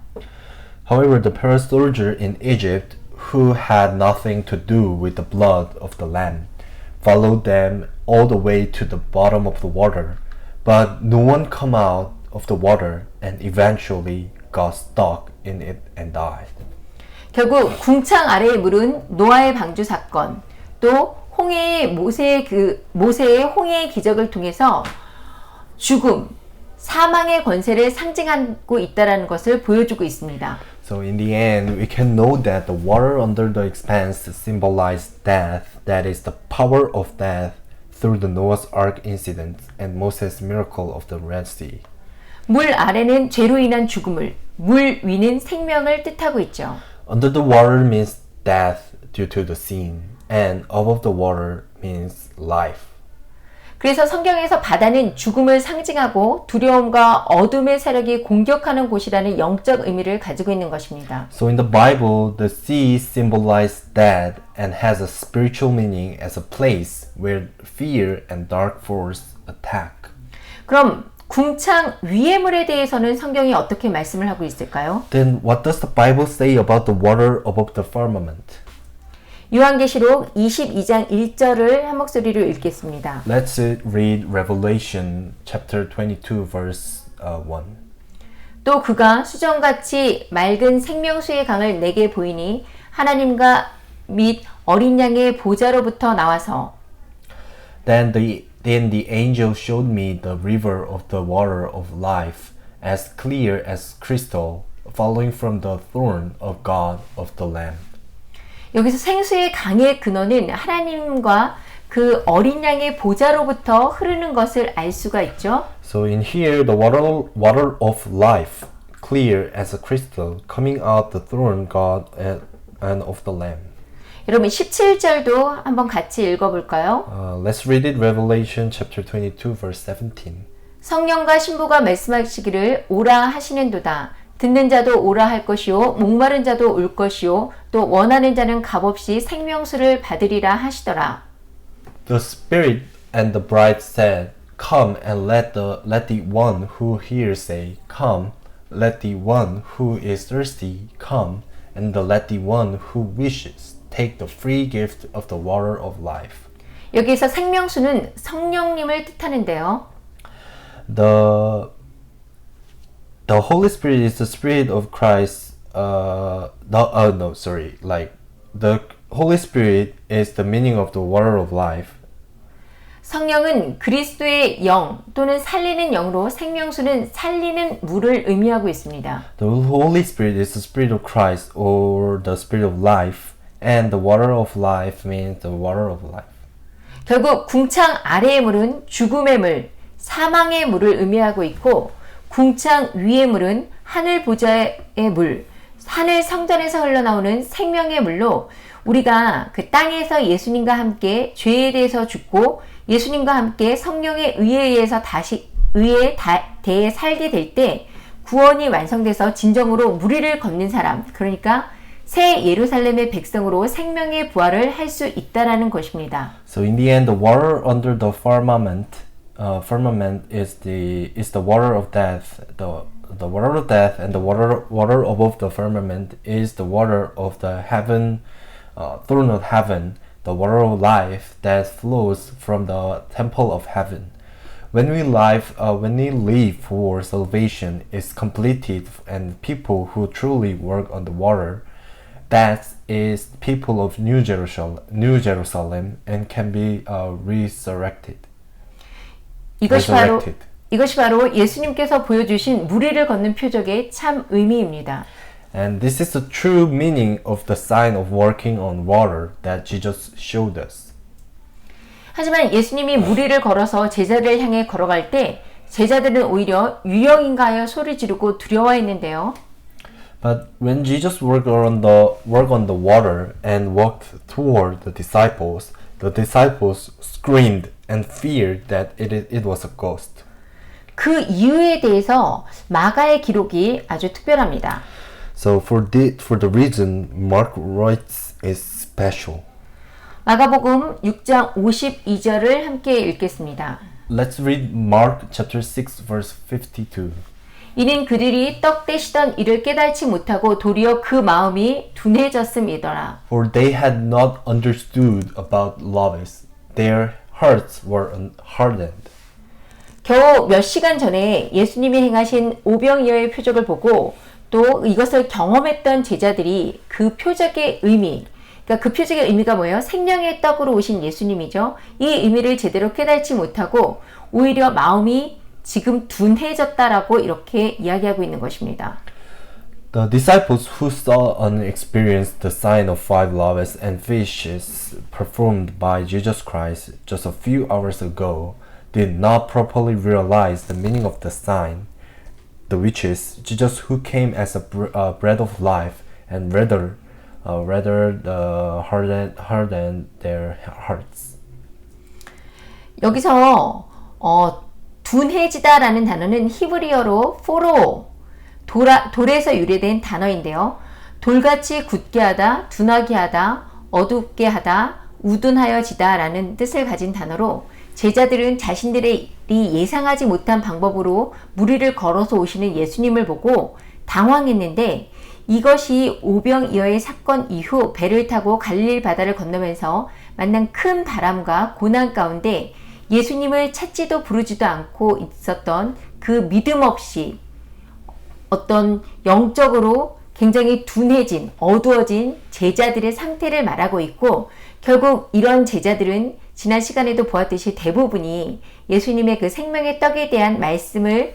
However, the soldier in Egypt, who had nothing to do with the blood of the lamb, followed them all the way to the bottom of the water, but no one come out of the water and eventually got stuck in it and died. 결국 궁창 아래의 물은 노아의 방주 사건, 또 모세의 홍해의 기적을 통해서 죽음, 사망의 권세를 상징하고 있다는 것을 보여주고 있습니다. So in the end, we can know that the water under the expanse symbolized death, that is the power of death through the Noah's Ark incident and Moses' miracle of the Red Sea. 물 아래는 죄로 인한 죽음을, 물 위는 생명을 뜻하고 있죠. Under the water means death due to the sin, and above the water means life. 그래서 성경에서 바다는 죽음을 상징하고 두려움과 어둠의 세력이 공격하는 곳이라는 영적 의미를 가지고 있는 것입니다. So in the Bible, the sea symbolizes death and has a spiritual meaning as a place where fear and dark force attack. 그럼 궁창 위의 물에 대해서는 성경이 어떻게 말씀을 하고 있을까요? Then what does the Bible say about the water above the firmament? 요한계시록 22장 1절을 한 목소리로 읽겠습니다. Let's read Revelation chapter 22 verse 1. 또 그가 수정같이 맑은 생명수의 강을 내게 보이니 하나님과 및 어린 양의 보좌로부터 나와서 Then the angel showed me the river of the water of life, as clear as crystal, flowing from the throne of God of the Lamb. 여기서 생수의 강의 근원은 하나님과 그 어린 양의 보좌로부터 흐르는 것을 알 수가 있죠. So in here, the water of life, clear as a crystal, coming out the throne God and of the Lamb. 여러분 17절도 한번 같이 읽어볼까요? Let's read it. Revelation chapter 22, verse 17. 성령과 신부가 말씀하시기를 오라 하시는도다. 듣는 자도 오라 할 것이요 목마른 자도 올 것이요 또 원하는 자는 값없이 생명수를 받으리라 하시더라. The Spirit and the bride said, Come, and let the one who hears say, Come. Let the one who is thirsty come, and let the one who wishes take the free gift of the water of life. 여기서 생명수는 성령님을 뜻하는데요. The Holy Spirit is the Spirit of Christ. Like the Holy Spirit is the meaning of the water of life. 성령은 그리스도의 영 또는 살리는 영으로 생명수는 살리는 물을 의미하고 있습니다. The Holy Spirit is the Spirit of Christ or the Spirit of life, and the water of life means the water of life. 결국 궁창 아래의 물은 죽음의 물, 사망의 물을 의미하고 있고 궁창 위의 물은 하늘 보좌의 물, 하늘 성전에서 흘러나오는 생명의 물로 우리가 그 땅에서 예수님과 함께 죄에 대해서 죽고 예수님과 함께 성령의 의에 의해서 다시 의에 대해 살게 될 때 구원이 완성돼서 진정으로 무리를 걷는 사람, 그러니까 새 예루살렘의 백성으로 생명의 부활을 할 수 있다라는 것입니다. So in the end, the water under the firmament is the water of death. The water of death and the water above the firmament is the water of the heaven, throne of heaven, the water of life that flows from the temple of heaven. When we live for salvation is completed, and people who truly work on the water, that is people of New Jerusalem, and can be resurrected. 이것이 바로 예수님께서 보여주신 무리를 걷는 표적의 참 의미입니다. And this is the true meaning of the sign of working on water that Jesus showed us. 하지만 예수님이 무리를 걸어서 제자들을 향해 걸어갈 때 제자들은 오히려 유령인가 하여 소리 지르고 두려워했는데요. But when Jesus worked on the water and walked toward the disciples screamed and feared that it was a ghost. 그 이유에 대해서 마가의 기록이 아주 특별합니다. So for the reason Mark writes is special. 마가복음 6장 52절을 함께 읽겠습니다. Let's read Mark chapter 6 verse 52. 이는 그들이 떡 떼시던 일을 깨달지 못하고 도리어 그 마음이 둔해졌음이더라. For they had not understood about loaves. Their hearts were hardened. 겨우 몇 시간 전에 예수님이 행하신 오병이어의 표적을 보고 또 이것을 경험했던 제자들이 그 표적의 의미, 그러니까 그 표적의 의미가 뭐예요? 생명의 떡으로 오신 예수님이죠. 이 의미를 제대로 깨닫지 못하고 오히려 마음이 지금 둔해졌다라고 이렇게 이야기하고 있는 것입니다. The disciples who saw and experienced the sign of 5 loaves and fishes performed by Jesus Christ just a few hours ago did not properly realize the meaning of the sign, which is Jesus who came as a bread of life, and rather harden their hearts. 여기서 둔해지다라는 단어는 히브리어로 포로, 돌에서 유래된 단어인데요. 돌같이 굳게 하다, 둔하게 하다, 어둡게 하다, 우둔하여지다라는 뜻을 가진 단어로 제자들은 자신들이 예상하지 못한 방법으로 무리를 걸어서 오시는 예수님을 보고 당황했는데 이것이 오병이어의 사건 이후 배를 타고 갈릴리 바다를 건너면서 만난 큰 바람과 고난 가운데 예수님을 찾지도 부르지도 않고 있었던 그 믿음 없이 어떤 영적으로 굉장히 둔해진, 어두워진 제자들의 상태를 말하고 있고 결국 이런 제자들은 지난 시간에도 보았듯이 대부분이 예수님의 그 생명의 떡에 대한 말씀을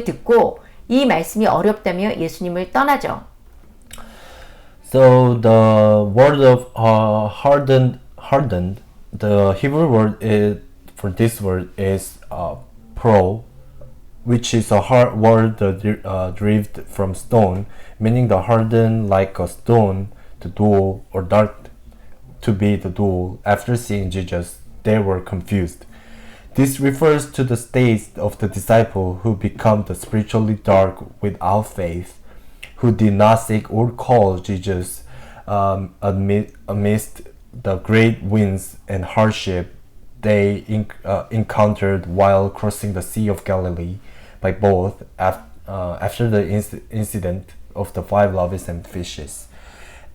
듣고 이 말씀이 어렵다며 예수님을 떠나죠. So the word of hardened, the Hebrew word for this word is pro, which is a hard word derived from stone, meaning the hardened like a stone, the dull or dark to be the dull. After seeing Jesus, they were confused. This refers to the state of the disciple who become the spiritually dark without faith, who did not seek or call Jesus amidst the great winds and hardship they encountered while crossing the Sea of Galilee by boat after the incident of the 5 loaves and fishes.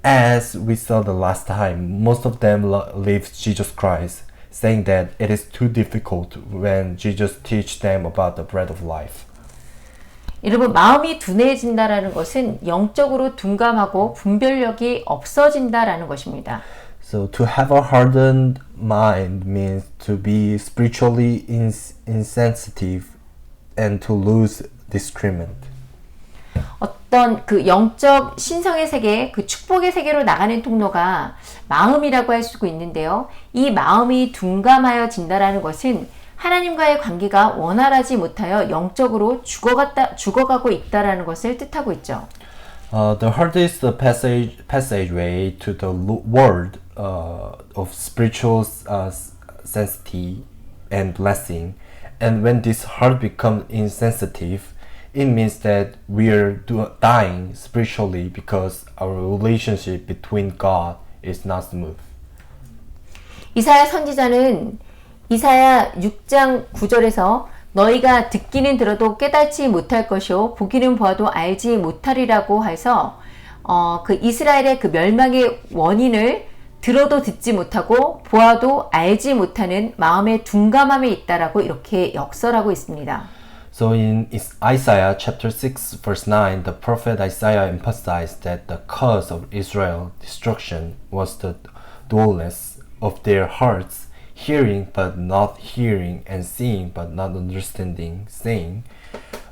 As we saw the last time, most of them left Jesus Christ, saying that it is too difficult when Jesus teach them about the bread of life. 여러분, 마음이 둔해진다라는 것은 영적으로 둔감하고 분별력이 없어진다라는 것입니다. So to have a hardened mind means to be spiritually insensitive and to lose discernment. 어떤 그 영적 신성의 세계, 그 축복의 세계로 나가는 통로가 마음이라고 할 수 있는데요. 이 마음이 둔감하여진다라는 것은 하나님과의 관계가 원활하지 못하여 영적으로 죽어가고 있다라는 것을 뜻하고 있죠. The heart is the passageway to the world of spiritual sanctity and blessing. And when this heart becomes insensitive, it means that we are dying spiritually because our relationship between God is not smooth. 이사야 선지자는 이사야 6장 9절에서 너희가 듣기는 들어도 깨닫지 못할 것이요 보기는 보아도 알지 못하리라고 해서 그 이스라엘의 그 멸망의 원인을 들어도 듣지 못하고 보아도 알지 못하는 마음의 둔감함에 있다라고 이렇게 역설하고 있습니다. So in Isaiah chapter 6 verse 9, the prophet Isaiah emphasized that the cause of Israel's destruction was the dullness of their hearts, hearing but not hearing and seeing but not understanding, saying,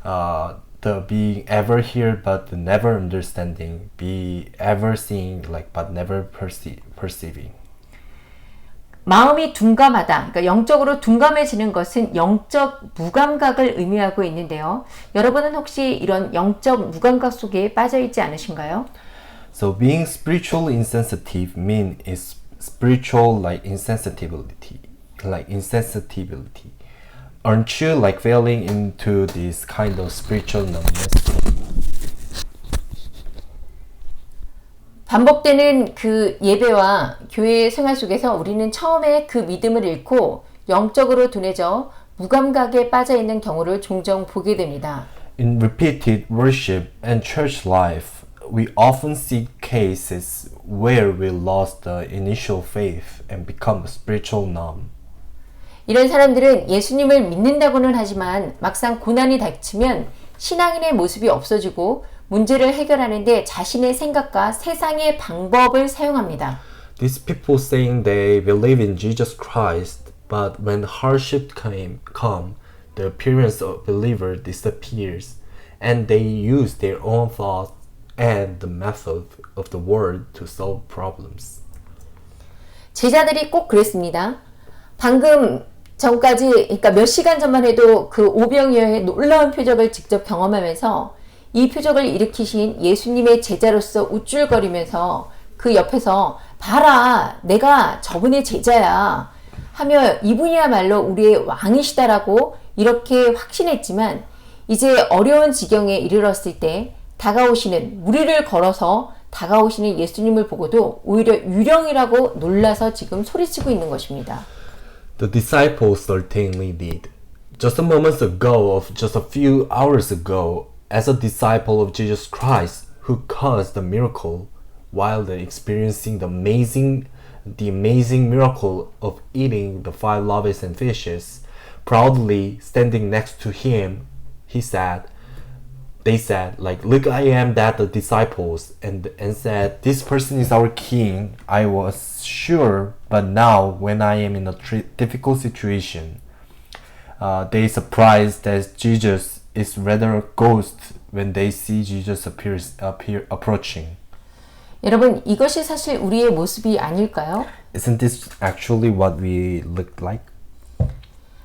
the being ever hear but never understanding, be ever seeing like but never perceiving. 마음이 둔감하다, 그러니까 영적으로 둔감해지는 것은 영적 무감각을 의미하고 있는데요. 여러분은 혹시 이런 영적 무감각 속에 빠져 있지 않으신가요? So being spiritually insensitive means is spiritual like insensitivity. Aren't you like falling into this kind of spiritual numbness? 반복되는 그 예배와 교회 생활 속에서 우리는 처음에 그 믿음을 잃고 영적으로 둔해져 무감각에 빠져 있는 경우를 종종 보게 됩니다. In repeated worship and church life, we often see cases where we lost the initial faith and become spiritual numb. 이런 사람들은 예수님을 믿는다고는 하지만 막상 고난이 닥치면 신앙인의 모습이 없어지고 문제를 해결하는데 자신의 생각과 세상의 방법을 사용합니다. These people saying they believe in Jesus Christ, but when hardship come, the appearance of believer disappears, and they use their own thoughts and the method of the world to solve problems. 제자들이 꼭 그랬습니다. 방금 전까지, 그러니까 몇 시간 전만 해도 그 오병이어의 놀라운 표적을 직접 경험하면서 이 표적을 일으키신 예수님의 제자로서 우쭐거리면서 그 옆에서 봐라, 내가 저분의 제자야 하며 이분이야말로 우리의 왕이시다라고 이렇게 확신했지만 이제 어려운 지경에 이르렀을 때 다가오시는, 무리를 걸어서 다가오시는 예수님을 보고도 오히려 유령이라고 놀라서 지금 소리치고 있는 것입니다. The disciples certainly did. Just a moment ago, of just a few hours ago, as a disciple of Jesus Christ who caused the miracle, while experiencing the amazing miracle of eating the 5 loaves and fishes, proudly standing next to him, they said, like, look, I am that the disciples, and said, this person is our king. I was sure, but now when I am in a difficult situation, they surprised that Jesus is rather a ghost when they see Jesus approaching. 여러분, 이것이 사실 우리의 모습이 아닐까요? Isn't this actually what we look like?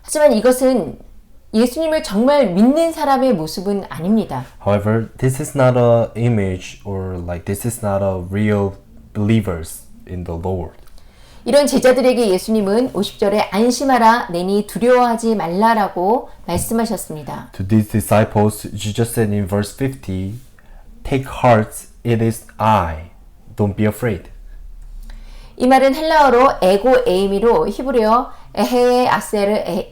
하지만 이것은 예수님을 정말 믿는 사람의 모습은 아닙니다. However, this is not a image or like this is not a real believers in the Lord. 이런 제자들에게 예수님은 50절에 안심하라 내니 두려워하지 말라라고 말씀하셨습니다. To these disciples, Jesus said in verse 50, take heart, it is I. Don't be afraid. 이 말은 헬라어로 에고 에이미로 히브리어 에헤에 아세르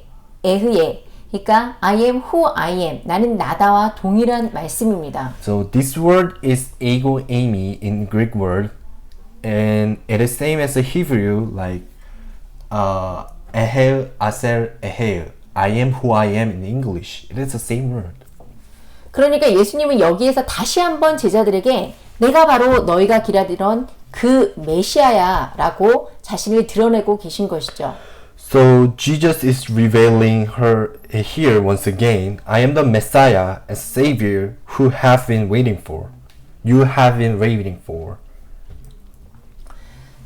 에흐에, 그러니까 I am who I am, 나는 나다와 동일한 말씀입니다. So this word is ego eimi in Greek word, and it is same as the Hebrew like ehel aser ehel. I am who I am in English. It is the same word. 그러니까 예수님은 여기에서 다시 한번 제자들에게 내가 바로 너희가 기다리던 그 메시아야 라고 자신을 드러내고 계신 것이죠. So Jesus is revealing her here once again, I am the Messiah and Savior who have been waiting for. You have been waiting for.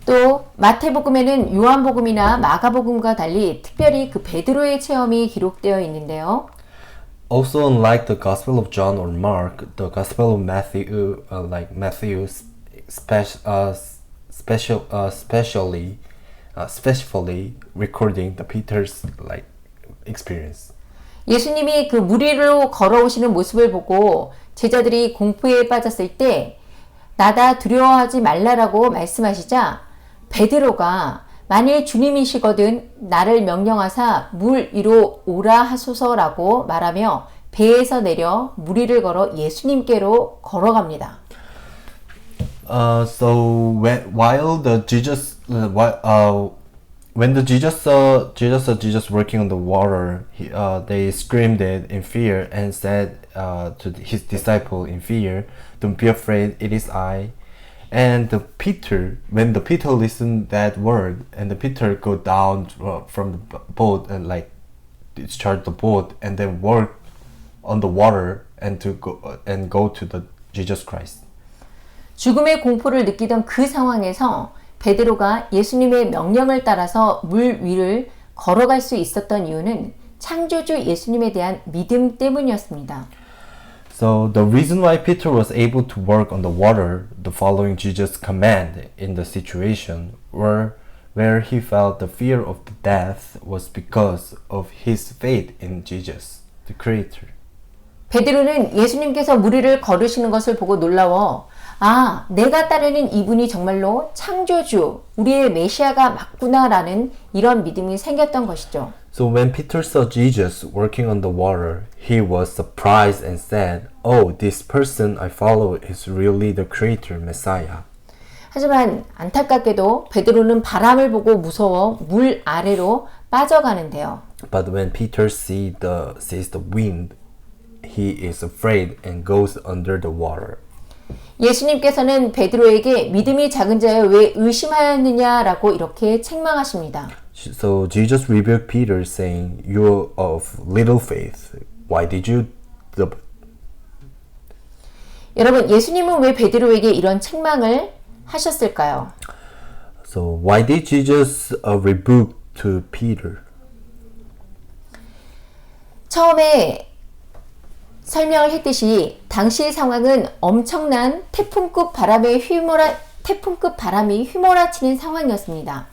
또 마태복음에는 요한복음이나 마가복음과 달리 특별히 그 베드로의 체험이 기록되어 있는데요. Also, unlike the Gospel of John or Mark, the Gospel of Matthew, specially recording the Peter's experience. 예수님이 그 물 위로 걸어오시는 모습을 보고 제자들이 공포에 빠졌을 때 나다 두려워하지 말라라고 말씀하시자 베드로가 만일 주님이시거든 나를 명령하사 물 위로 오라 하소서라고 말하며 배에서 내려 물 위를 걸어 예수님께로 걸어갑니다. So while the Jesus when the Jesus saw Jesus working on the water, they screamed it in fear and said to his disciple in fear, "Don't be afraid, it is I." And when the Peter listened that word, and the Peter go down from the boat and discharge the boat and then work on the water and go to the Jesus Christ. 죽음의 공포를 느끼던 그 상황에서 베드로가 예수님의 명령을 따라서 물 위를 걸어갈 수 있었던 이유는 창조주 예수님에 대한 믿음 때문이었습니다. So the reason why Peter was able to work on the water, the following Jesus' command in the situation, where he felt the fear of the death, was because of his faith in Jesus, the Creator. 베드로는 예수님께서 물 위를 걸으시는 것을 보고 놀라워 아, 내가 따르는 이분이 정말로 창조주, 우리의 메시아가 맞구나라는 이런 믿음이 생겼던 것이죠. So when Peter saw Jesus working on the water, he was surprised and said, "Oh, this person I follow is really the Creator, Messiah." 하지만 안타깝게도 베드로는 바람을 보고 무서워 물 아래로 빠져가는데요. But when Peter sees the wind, he is afraid and goes under the water. 예수님께서는 베드로에게 믿음이 작은 자여 왜 의심하였느냐라고 이렇게 책망하십니다. So Jesus rebuked Peter, saying, "You of little faith, why did you?" 여러분, 예수님은 왜 베드로에게 이런 책망을 하셨을까요? So why did Jesus rebuke to Peter? 처음에 설명을 했듯이 당시 상황은 엄청난 태풍급 바람이 휘몰아치는 상황이었습니다.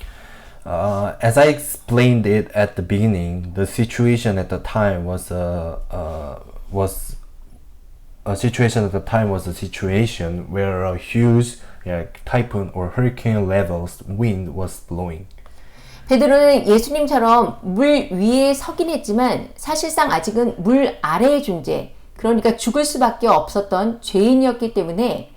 As I explained it at the beginning, the situation at the time was a situation where a huge typhoon or hurricane levels wind was blowing. 베드로는 예수님처럼 물 위에 서긴 했지만 사실상 아직은 물 아래의 존재, 그러니까 죽을 수밖에 없었던 죄인이었기 때문에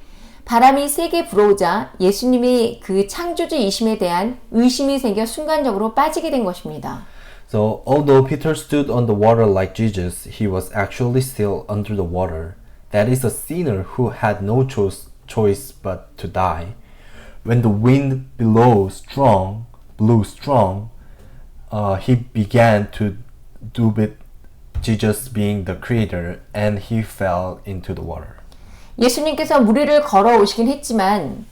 바람이 세게 불어오자 예수님이 그 창조주이심에 대한 의심이 생겨 순간적으로 빠지게 된 것입니다. So although Peter stood on the water like Jesus, he was actually still under the water. That is a sinner who had no choice but to die. When the wind blew strong, he began to do with Jesus being the creator, and he fell into the water. 예수님께서 물 위를 걸어오시긴 했지만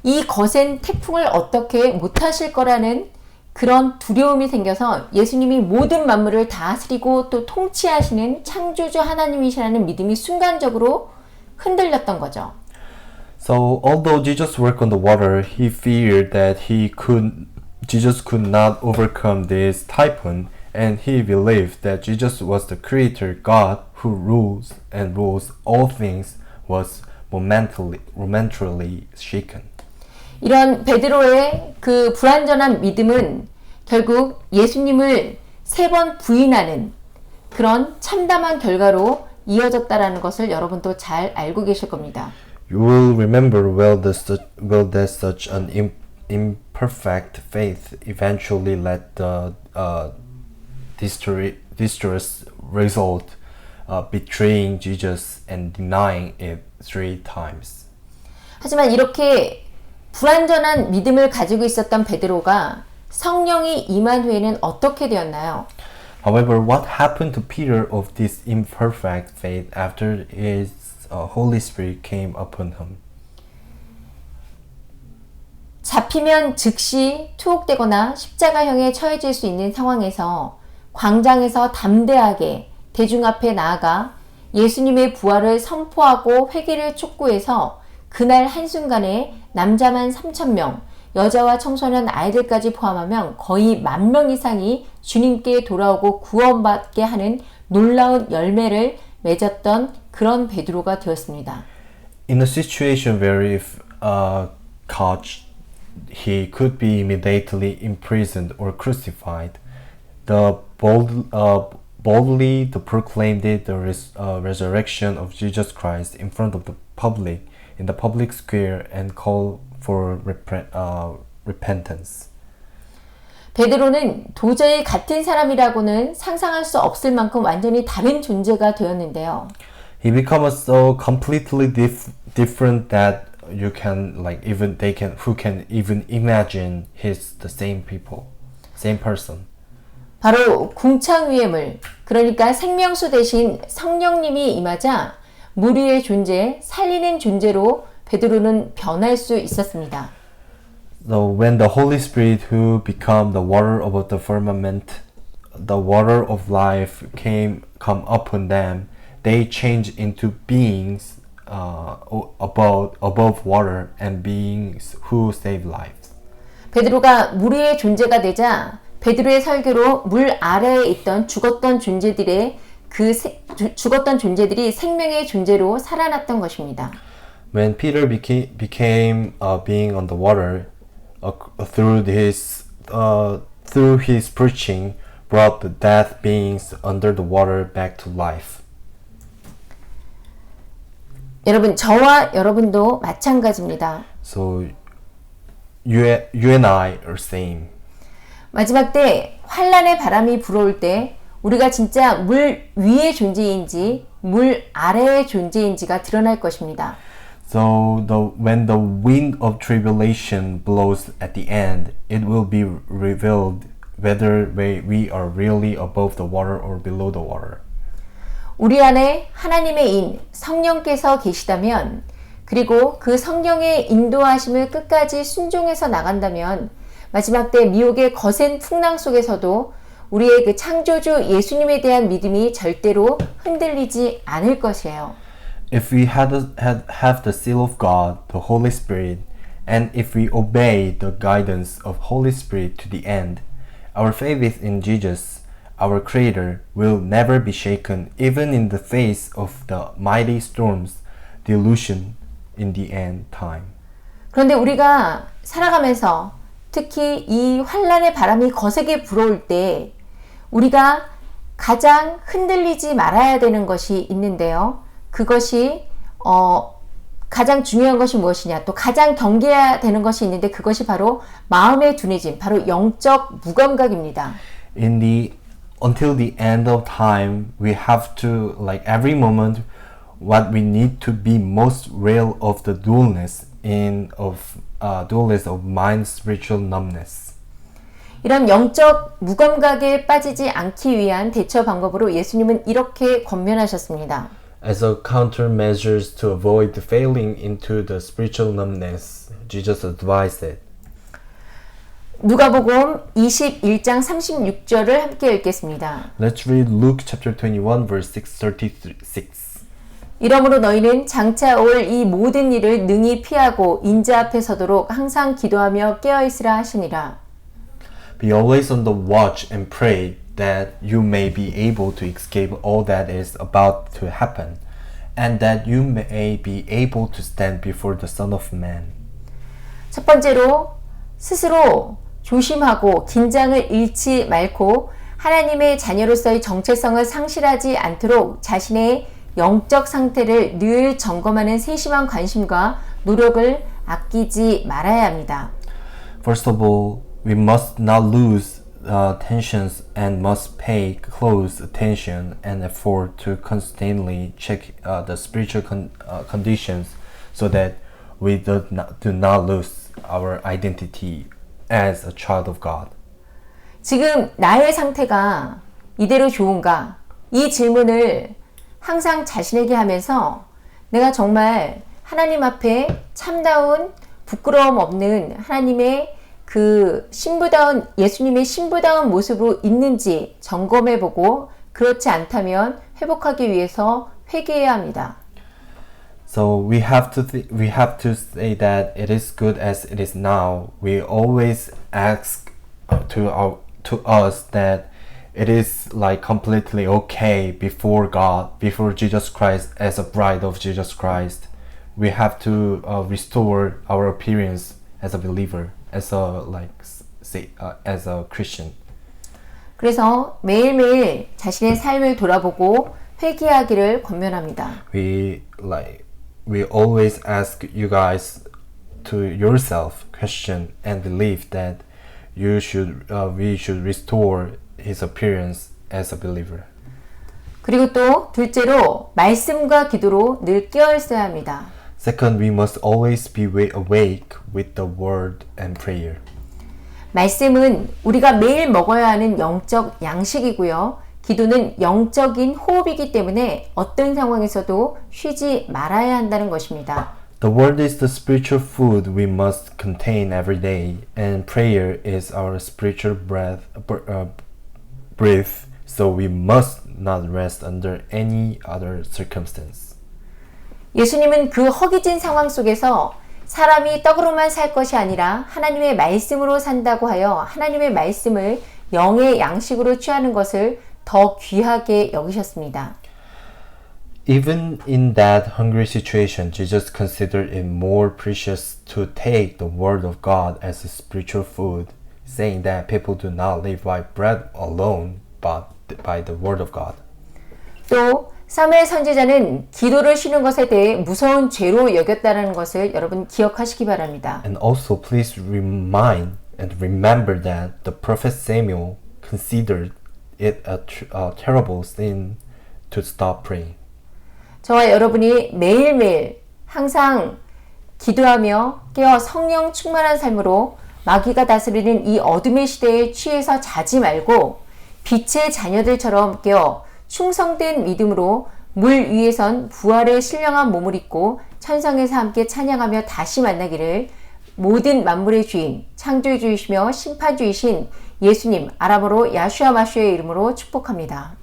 이 거센 태풍을 어떻게 못하실 거라는 그런 두려움이 생겨서 예수님이 모든 만물을 다스리고 또 통치하시는 창조주 하나님이시라는 믿음이 순간적으로 흔들렸던 거죠. So although Jesus worked on the water, he feared that Jesus could not overcome this typhoon, and he believed that Jesus was the creator God who rules all things, was momentarily shaken. 이런 베드로의 그 불완전한 믿음은 결국 예수님을 3번 부인하는 그런 참담한 결과로 이어졌다라는 것을 여러분도 잘 알고 계실 겁니다. You will remember well that such an imperfect faith eventually led the disastrous result betraying Jesus and denying it 3 times. 하지만 이렇게 불완전한 믿음을 가지고 있었던 베드로가 성령이 임한 후에는 어떻게 되었나요? However, what happened to Peter of this imperfect faith after his Holy Spirit came upon him? 잡히면 즉시 투옥되거나 십자가형에 처해질 수 있는 상황에서 광장에서 담대하게 대중 앞에 나아가 예수님의 부활을 선포하고 회개를 촉구해서 그날 한순간에 남자만 3,000명, 여자와 청소년 아이들까지 포함하면 거의 10,000명 이상이 주님께 돌아오고 구원받게 하는 놀라운 열매를 맺었던 그런 베드로가 되었습니다. In a situation where if caught, he could be immediately imprisoned or crucified, the boldly proclaimed the resurrection of Jesus Christ in front of the public, in the public square, and called for repentance. 베드로는 도저히 같은 사람이라고는 상상할 수 없을 만큼 완전히 다른 존재가 되었는데요. He becomes so completely different that you can who can even imagine he's the same person. 바로 궁창 위의 물, 그러니까 생명수 대신 성령님이 임하자 물 위의 존재, 살리는 존재로 베드로는 변할 수 있었습니다. So when the Holy Spirit who become the water of the firmament, the water of life come upon them, they change into beings above water and beings who save lives. 베드로가 물 위의 존재가 되자 베드로의 설교로 물 아래에 있던 죽었던 존재들이 생명의 존재로 살아났던 것입니다. When Peter became a being on the water, through his preaching, brought the dead beings under the water back to life. 여러분, 저와 여러분도 마찬가지입니다. So you and I are same. 마지막 때 환란의 바람이 불어올 때 우리가 진짜 물 위의 존재인지 물 아래의 존재인지가 드러날 것입니다. So when the wind of tribulation blows at the end, it will be revealed whether we are really above the water or below the water. 우리 안에 하나님의 인, 성령께서 계시다면, 그리고 그 성령의 인도하심을 끝까지 순종해서 나간다면 마지막 때 미혹의 거센 풍랑 속에서도 우리의 그 창조주 예수님에 대한 믿음이 절대로 흔들리지 않을 것이에요. If we have the seal of God, the Holy Spirit, and if we obey the guidance of Holy Spirit to the end, our faith in Jesus, our Creator, will never be shaken, even in the face of the mighty storms, delusion in the end time. 그런데 우리가 살아가면서 특히 이 환란의 바람이 거세게 불어올 때 우리가 가장 흔들리지 말아야 되는 것이 있는데요. 그것이 가장 중요한 것이 무엇이냐, 또 가장 경계해야 되는 것이 있는데 그것이 바로 마음의 둔해짐, 바로 영적 무감각입니다. Until the end of time, we have to, like every moment, what we need to be most real of the dualness of mind, spiritual numbness. 이런 영적 무감각에 빠지지 않기 위한 대처 방법으로 예수님은 이렇게 권면하셨습니다. As a countermeasures to avoid falling into the spiritual numbness, Jesus advised it. 누가복음 21장 36절을 함께 읽겠습니다. Let's read Luke chapter 21 verse 636. 이러므로 너희는 장차 올 이 모든 일을 능히 피하고 인자 앞에 서도록 항상 기도하며 깨어 있으라 하시니라. Be always on the watch and pray that you may be able to escape all that is about to happen, and that you may be able to stand before the Son of Man. 첫 번째로 스스로 조심하고 긴장을 잃지 말고 하나님의 자녀로서의 정체성을 상실하지 않도록 자신의 영적 상태를 늘 점검하는 세심한 관심과 노력을 아끼지 말아야 합니다. First of all, we must not lose tensions and must pay close attention and effort to constantly check the spiritual conditions so that we do not lose our identity as a child of God. 지금 나의 상태가 이대로 좋은가? 이 질문을 항상 자신에게 하면서 내가 정말 하나님 앞에 참다운 부끄러움 없는 하나님의 그 신부다운 예수님의 신부다운 모습으로 있는지 점검해보고 그렇지 않다면 회복하기 위해서 회개해야 합니다. So we have to say that it is good as it is now. We always ask to us that it is like completely okay before God, before Jesus Christ as a bride of Jesus Christ. We have to restore our appearance as a believer, as a Christian. 그래서 매일매일 자신의 삶을 돌아보고 회개하기를 권면합니다. We always ask you guys to yourself question and believe that we should restore his appearance as a believer. 그리고 또 둘째로 말씀과 기도로 늘 깨어 있어야 합니다. Second, we must always be awake with the word and prayer. 말씀은 우리가 매일 먹어야 하는 영적 양식이고요. 기도는 영적인 호흡이기 때문에 어떤 상황에서도 쉬지 말아야 한다는 것입니다. The word is the spiritual food we must contain every day, and prayer is our spiritual breath, so we must not rest under any other circumstance. 예수님은 그 허기진 상황 속에서 사람이 떡으로만 살 것이 아니라 하나님의 말씀으로 산다고 하여 하나님의 말씀을 영의 양식으로 취하는 것을 더 귀하게 여기셨습니다. Even in that hungry situation, Jesus considered it more precious to take the word of God as a spiritual food, saying that people do not live by bread alone, but by the word of God. 또 사무엘 선지자는 기도를 쉬는 것에 대해 무서운 죄로 여겼다는 것을 여러분 기억하시기 바랍니다. And also please remind and remember that the prophet Samuel considered it a terrible sin to stop praying. 저와 여러분이 매일매일 항상 기도하며 깨어 성령 충만한 삶으로 마귀가 다스리는 이 어둠의 시대에 취해서 자지 말고 빛의 자녀들처럼 깨어 충성된 믿음으로 물 위에선 부활의 신령한 몸을 입고 천상에서 함께 찬양하며 다시 만나기를 모든 만물의 주인, 창조의 주이시며 심판주이신 예수님 아람어로 야슈아 마슈의 이름으로 축복합니다.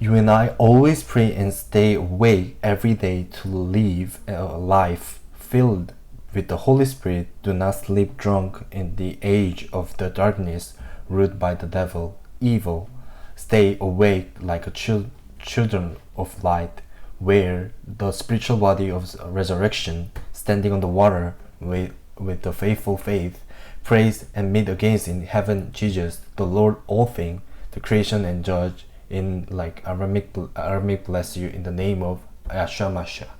You and I always pray and stay awake every day to live a life filled with the Holy Spirit. Do not sleep drunk in the age of the darkness ruled by the devil, evil. Stay awake like a children of light, where the spiritual body of resurrection, standing on the water with the faithful faith, praise and meet against in heaven Jesus, the Lord all things, the creation and judge in like Aramaic bless you in the name of Yahshua Mashiach.